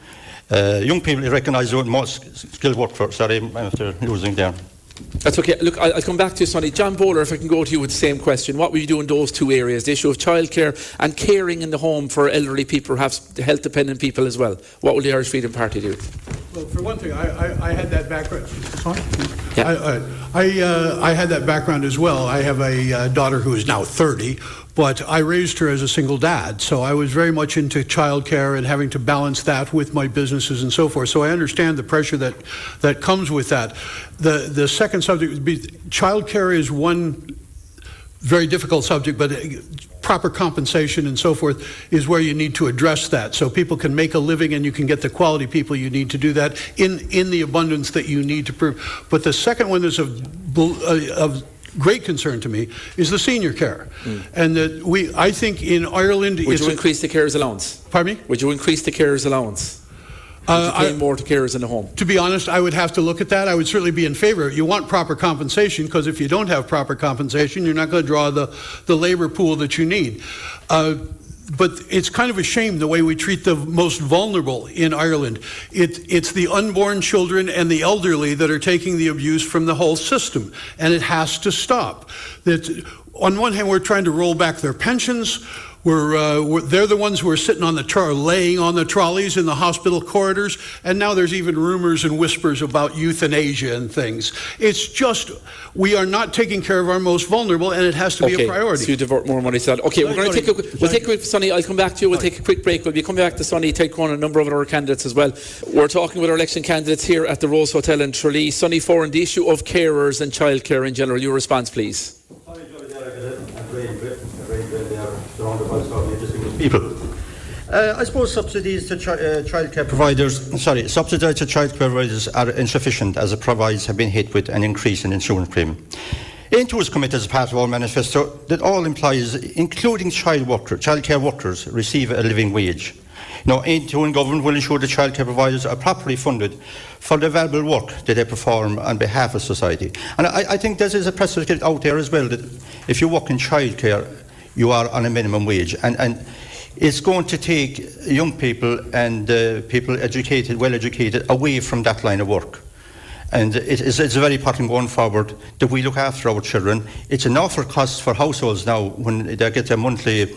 Young people recognise the most skilled workforce. Sorry, I'm after losing there. That's okay. Look, I'll come back to you, Sonny. John Bowler, if I can go to you with the same question. What will you do in those two areas, the issue of childcare and caring in the home for elderly people, perhaps health-dependent people as well? What will the Irish Freedom Party do? Well, for one thing, I had that background. Yeah. I had that background as well. I have a daughter who is now 30, but I raised her as a single dad. So I was very much into childcare and having to balance that with my businesses and so forth. So I understand the pressure that comes with that. The second subject would be childcare is one very difficult subject, but proper compensation and so forth is where you need to address that, so people can make a living and you can get the quality people you need to do that in the abundance that you need to prove. But the second one is of great concern to me is the senior care, and that I think in Ireland. Would you increase the carers allowance? Pardon me? Would you increase the carers allowance? Would you pay more to carers in the home? To be honest, I would have to look at that. I would certainly be in favour. You want proper compensation, because if you don't have proper compensation, you're not going to draw the labour pool that you need. But it's kind of a shame the way we treat the most vulnerable in Ireland. It's the unborn children and the elderly that are taking the abuse from the whole system, and it has to stop. That on one hand, we're trying to roll back their pensions. They're the ones who are sitting on laying on the trolleys in the hospital corridors, and now there's even rumors and whispers about euthanasia and things. It's just, we are not taking care of our most vulnerable, and it has to be a priority. So you divert more money to that. Okay, we're going to take a quick, Sonny, I'll come back to you. We'll take a quick break. We'll be coming back to Sonny, Ted Cronin, a number of other candidates as well. We're talking with our election candidates here at the Rose Hotel in Tralee. Sonny Foran, the issue of carers and childcare in general. Your response, please. People. I suppose subsidies to childcare providers, subsidies to childcare providers are insufficient, as the providers have been hit with an increase in insurance premium. Aontú is committed as part of our manifesto that all employees, including childcare workers, receive a living wage. Now, Aontú and government will ensure that childcare providers are properly funded for the valuable work that they perform on behalf of society. And I think there is a precedent out there as well that if you work in childcare, you are on a minimum wage, and it's going to take young people and people educated, well educated, away from that line of work. And it's very important going forward that we look after our children. It's an awful cost for households now when they get their monthly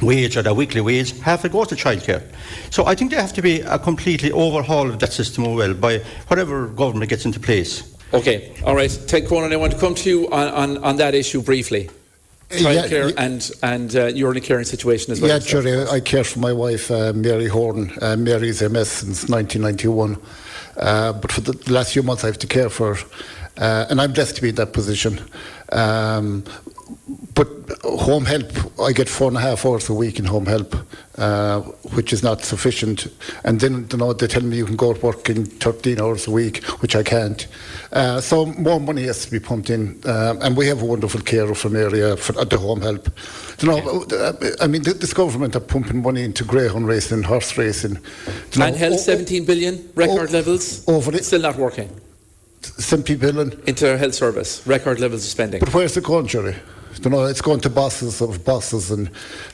wage or their weekly wage, half it goes to childcare. So I think there have to be a completely overhaul of that system as well by whatever government gets into place. Okay, all right. Ted Cronin, I want to come to you on that issue briefly. Childcare and you're in a caring situation as well. Yeah, Jerry, I care for my wife, Mary Horn. Mary's MS since 1991. But for the last few months I have to care for her. And I'm blessed to be in that position. But home help, I get 4.5 hours a week in home help, which is not sufficient. And then they tell me you can go to work in 13 hours a week, which I can't. So more money has to be pumped in. And we have a wonderful carer from area for the home help. I mean, this government are pumping money into greyhound racing and horse racing. And health, 17 billion, record levels, still not working. 70 billion? Into health service, record levels of spending. But where's it going, Jerry? It's going to bosses of bosses, and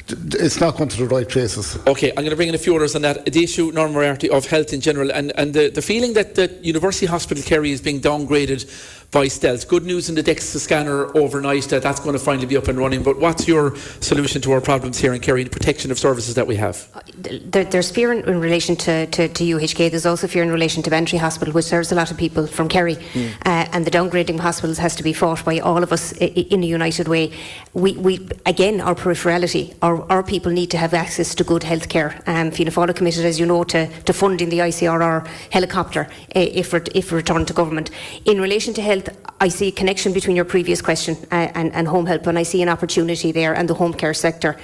it's not going to the right places. Okay, I'm going to bring in a few others on that. The issue, Norma Moriarty, of health in general, and the feeling that the University Hospital Kerry is being downgraded by stealth. Good news in the DEXA scanner overnight that that's going to finally be up and running. But what's your solution to our problems here in Kerry, the protection of services that we have? There's fear in relation to UHK. There's also fear in relation to Bantry Hospital, which serves a lot of people from Kerry. And the downgrading of hospitals has to be fought by all of us in a united way. We again, our peripherality, our people need to have access to good health care. Fianna Fáil are committed, as you know, to funding the ICRR helicopter if returned to government. In relation to health, I see a connection between your previous question and home help, and I see an opportunity there and the home care sector.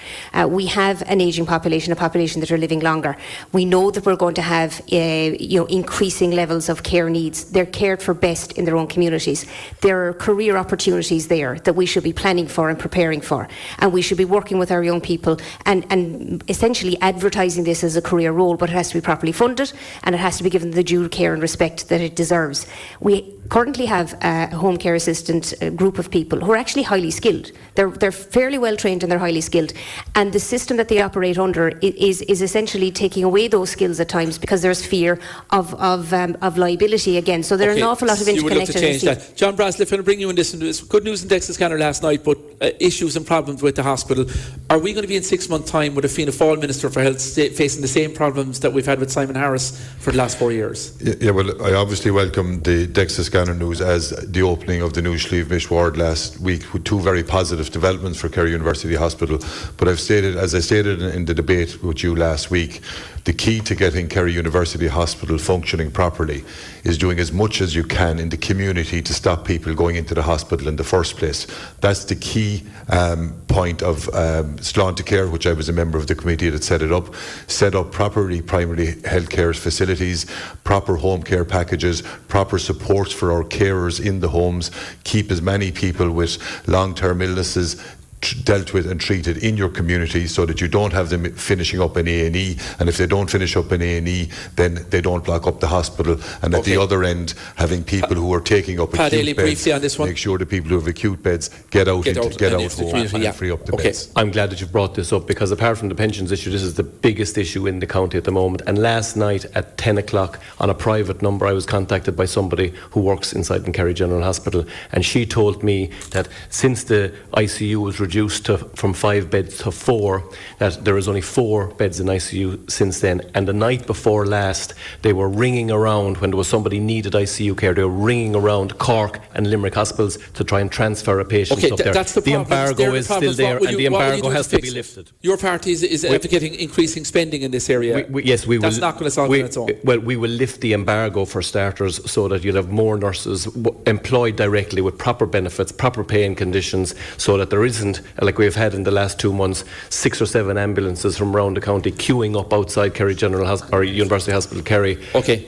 We have an ageing population, a population that are living longer. We know that we're going to have increasing levels of care needs. They're cared for best in their own communities. There are career opportunities there that we should be planning for and preparing for, and we should be working with our young people and essentially advertising this as a career role, but it has to be properly funded and it has to be given the due care and respect that it deserves. We currently have a home care assistant group of people who are actually highly skilled. They're fairly well trained and they're highly skilled, and the system that they operate under is essentially taking away those skills at times because there's fear of liability again. So there are an awful lot of interconnected. You would look to change that. John Brassil, if I bring you in this, and it's good news in DEXA Scanner last night, but issues and problems with the hospital. Are we going to be in 6 months' time with a Fianna Fáil Minister for Health facing the same problems that we've had with Simon Harris for the last 4 years? Yeah, well, I obviously welcome the DEXA Scanner news as the opening of the new Slieve ward last week with two very positive developments for Kerry University Hospital. But as I stated in the debate with you last week, the key to getting Kerry University Hospital functioning properly is doing as much as you can in the community to stop people going into the hospital in the first place. That's the key point of Slán to Care, which I was a member of the committee that set up properly primary health care facilities, proper home care packages, proper supports for our carers in the homes, keep as many people with long-term illnesses dealt with and treated in your community so that you don't have them finishing up in A&E, and if they don't finish up in A&E then they don't block up the hospital, and at the other end having people who are taking up acute Daly, beds, briefly on this one. make sure the people who have acute beds get out home and free up the beds. I'm glad that you've brought this up, because apart from the pensions issue, this is the biggest issue in the county at the moment. And last night at 10 o'clock on a private number I was contacted by somebody who works inside in Kerry General Hospital, and she told me that since the ICU was reduced from 5 beds to 4, that there is only 4 beds in ICU since then. And the night before last, they were ringing around when there was somebody needed ICU care. They were ringing around Cork and Limerick hospitals to try and transfer a patient up there. That's the embargo is still there, and the embargo has to be lifted. Your party is advocating increasing spending in this area. Yes, we will. That's not going to solve it on its own. Well, we will lift the embargo for starters, so that you'll have more nurses employed directly with proper benefits, proper pay and conditions, so that there isn't, like we've had in the last 2 months, 6 or 7 ambulances from around the county queuing up outside Kerry General or University Hospital Kerry,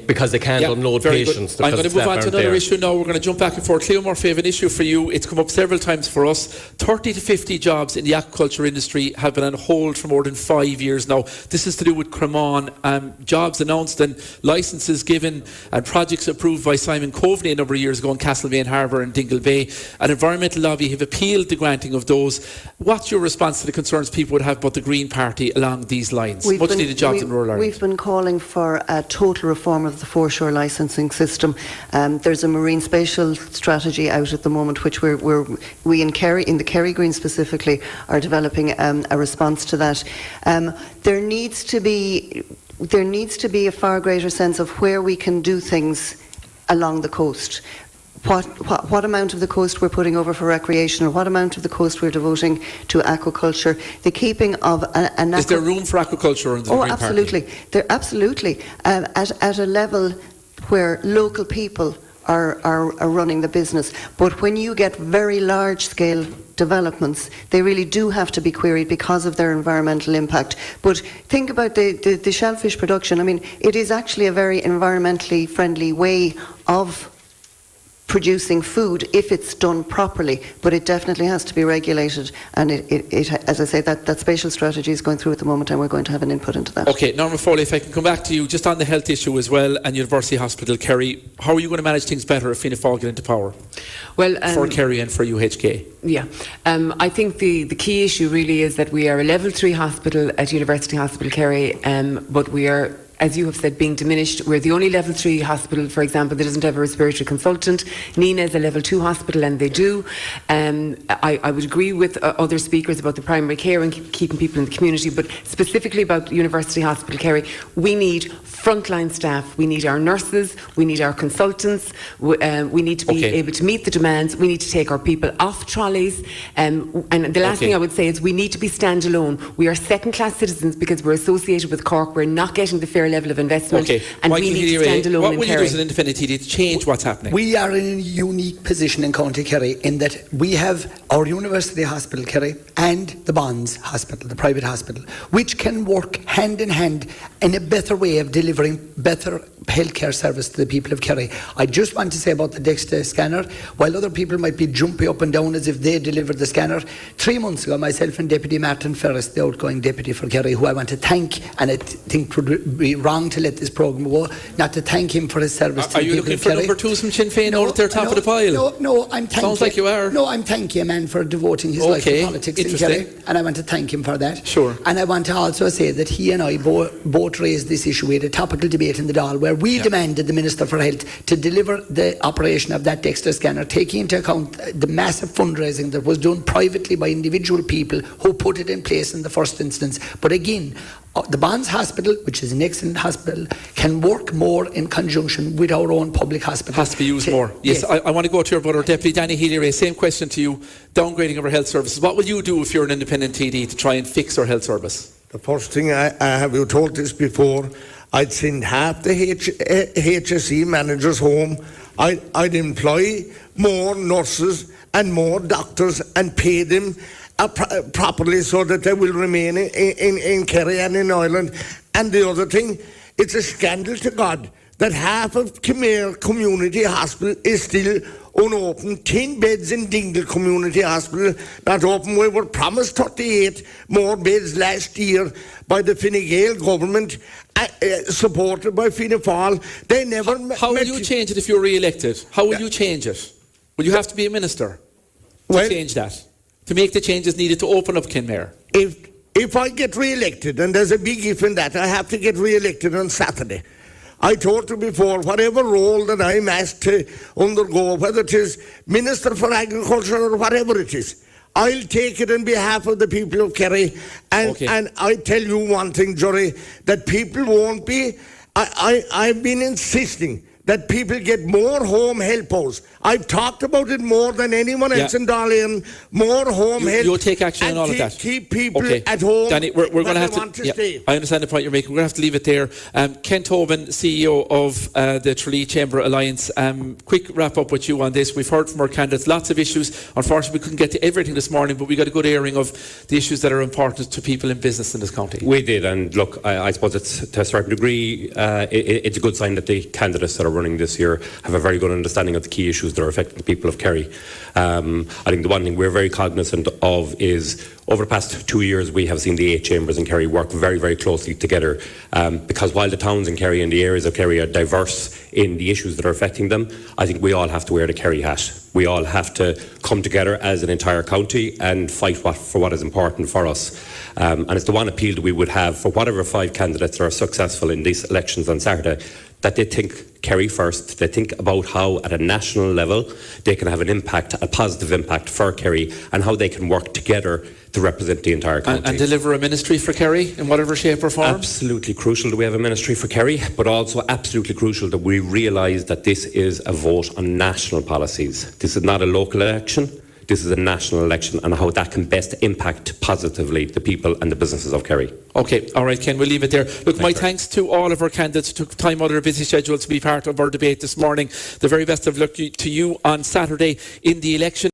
because they can't unload patients. I'm going to move on to another issue now. We're going to jump back and forth. Cleo Murphy, I have an issue for you. It's come up several times for us. 30 to 50 jobs in the aquaculture industry have been on hold for more than 5 years now. This is to do with Cremon. Jobs announced and licences given and projects approved by Simon Coveney a number of years ago in Castlemaine Harbour and Dingle Bay. An environmental lobby have appealed the granting of those. What's your response to the concerns people would have about the Green Party along these lines? Much needed jobs in rural Ireland. We've been calling for a total reform of the foreshore licensing system. There's a marine spatial strategy out at the moment, which we in Kerry, in the Kerry Green specifically, are developing a response to that. There needs to be a far greater sense of where we can do things along the coast. What amount of the coast we're putting over for recreation, or what amount of the coast we're devoting to aquaculture. The keeping of an Is there room for aquaculture in the Green absolutely. Party? There absolutely at a level where local people are running the business. But when you get very large scale developments, they really do have to be queried because of their environmental impact. But think about the shellfish production. I mean, it is actually a very environmentally friendly way of producing food if it's done properly, but it definitely has to be regulated, and it as I say, that spatial strategy is going through at the moment, and we're going to have an input into that. Okay, Norma Foley, if I can come back to you just on the health issue as well, and University Hospital Kerry, how are you going to manage things better if Fianna Fáil get into power? Well, for Kerry and for UHK? Yeah, I think the key issue really is that we are a level 3 hospital at University Hospital Kerry, but we are, as you have said, being diminished. We're the only level 3 hospital, for example, that doesn't have a respiratory consultant. Nina is a level 2 hospital, and they do. I would agree with other speakers about the primary care and keeping people in the community, but specifically about University Hospital Kerry, we need frontline staff. We need our nurses, we need our consultants, we need to be able to meet the demands, we need to take our people off trolleys, and the last thing I would say is we need to be standalone. We are second class citizens because we're associated with Cork. We're not getting the fair level of investment, Okay. and Michael we need to Healy-Rae, stand alone what in will you do Kerry. as an independent TD to change what's happening? We are in a unique position in County Kerry in that we have our University Hospital Kerry and the Bonds Hospital, the private hospital, which can work hand in hand in a better way of delivering better healthcare service to the people of Kerry. I just want to say about the DEXA scanner, while other people might be jumping up and down as if they delivered the scanner, 3 months ago myself and Deputy Martin Ferris, the outgoing deputy for Kerry, who I want to thank, and I think it would be wrong to let this programme go, not to thank him for his service to the people of Kerry. Are you looking for number twos from Sinn Féin out there top of the pile? No, I'm thanking. Sounds like you are. No, I'm thanking a man for devoting his life to politics in Kerry, and I want to thank him for that. Sure. And I want to also say that he and I both raised this issue. We had a topical debate in the Dáil where we demanded the Minister for Health to deliver the operation of that DEXA scanner, taking into account the massive fundraising that was done privately by individual people who put it in place in the first instance. But again, the Bonds Hospital, which is an excellent hospital, can work more in conjunction with our own public hospital. Has to be used more. Yes, I want to go to your brother, Deputy Danny Healy-Rae. Same question to you. Downgrading of our health services. What will you do if you're an independent TD to try and fix our health service? The first thing, I have you told this before, I'd send half the HSE managers home. I'd employ more nurses and more doctors and pay them properly so that they will remain in Kerry and in Ireland. And the other thing, it's a scandal to God that half of Cllr Community Hospital is still unopened. 10 beds in Dingle Community Hospital not open. We were promised 38 more beds last year by the Fine Gael government, supported by Fianna Fáil. They never. How will you change it if you're re-elected? How will you change it? Will you have to be a minister to change that? To make the changes needed to open up Cllr? If I get re-elected, and there's a big if in that, I have to get re-elected on Saturday. I told you before, whatever role that I'm asked to undergo, whether it is Minister for Agriculture or whatever it is, I'll take it on behalf of the people of Kerry. And I tell you one thing, Jory, that people won't be... I've been insisting that people get more home helpers. I've talked about it more than anyone else in Daly, more home help. You'll take action on all of that. Keep people at home. Danny, we're going to have to stay. I understand the point you're making. We're going to have to leave it there. Ken Tobin, CEO of the Tralee Chamber Alliance. Quick wrap up with you on this. We've heard from our candidates lots of issues. Unfortunately, we couldn't get to everything this morning, but we got a good airing of the issues that are important to people in business in this county. We did, and look, I suppose it's to a certain degree, it's a good sign that the candidates that are running this year have a very good understanding of the key issues that are affecting the people of Kerry. I think the one thing we're very cognizant of is over the past 2 years we have seen the 8 chambers in Kerry work very, very closely together, because while the towns in Kerry and the areas of Kerry are diverse in the issues that are affecting them, I think we all have to wear the Kerry hat. We all have to come together as an entire county and fight for what is important for us. And it's the one appeal that we would have for whatever 5 candidates are successful in these elections on Saturday, that they think Kerry first, they think about how at a national level they can have an impact, a positive impact for Kerry, and how they can work together to represent the entire county. And deliver a ministry for Kerry in whatever shape or form? Absolutely crucial that we have a ministry for Kerry, but also absolutely crucial that we realise that this is a vote on national policies. This is not a local election. This is a national election, and how that can best impact positively the people and the businesses of Kerry. Okay, all right, Ken, we'll leave it there. Look, my thanks to all of our candidates who took time out of their busy schedule to be part of our debate this morning. The very best of luck to you on Saturday in the election.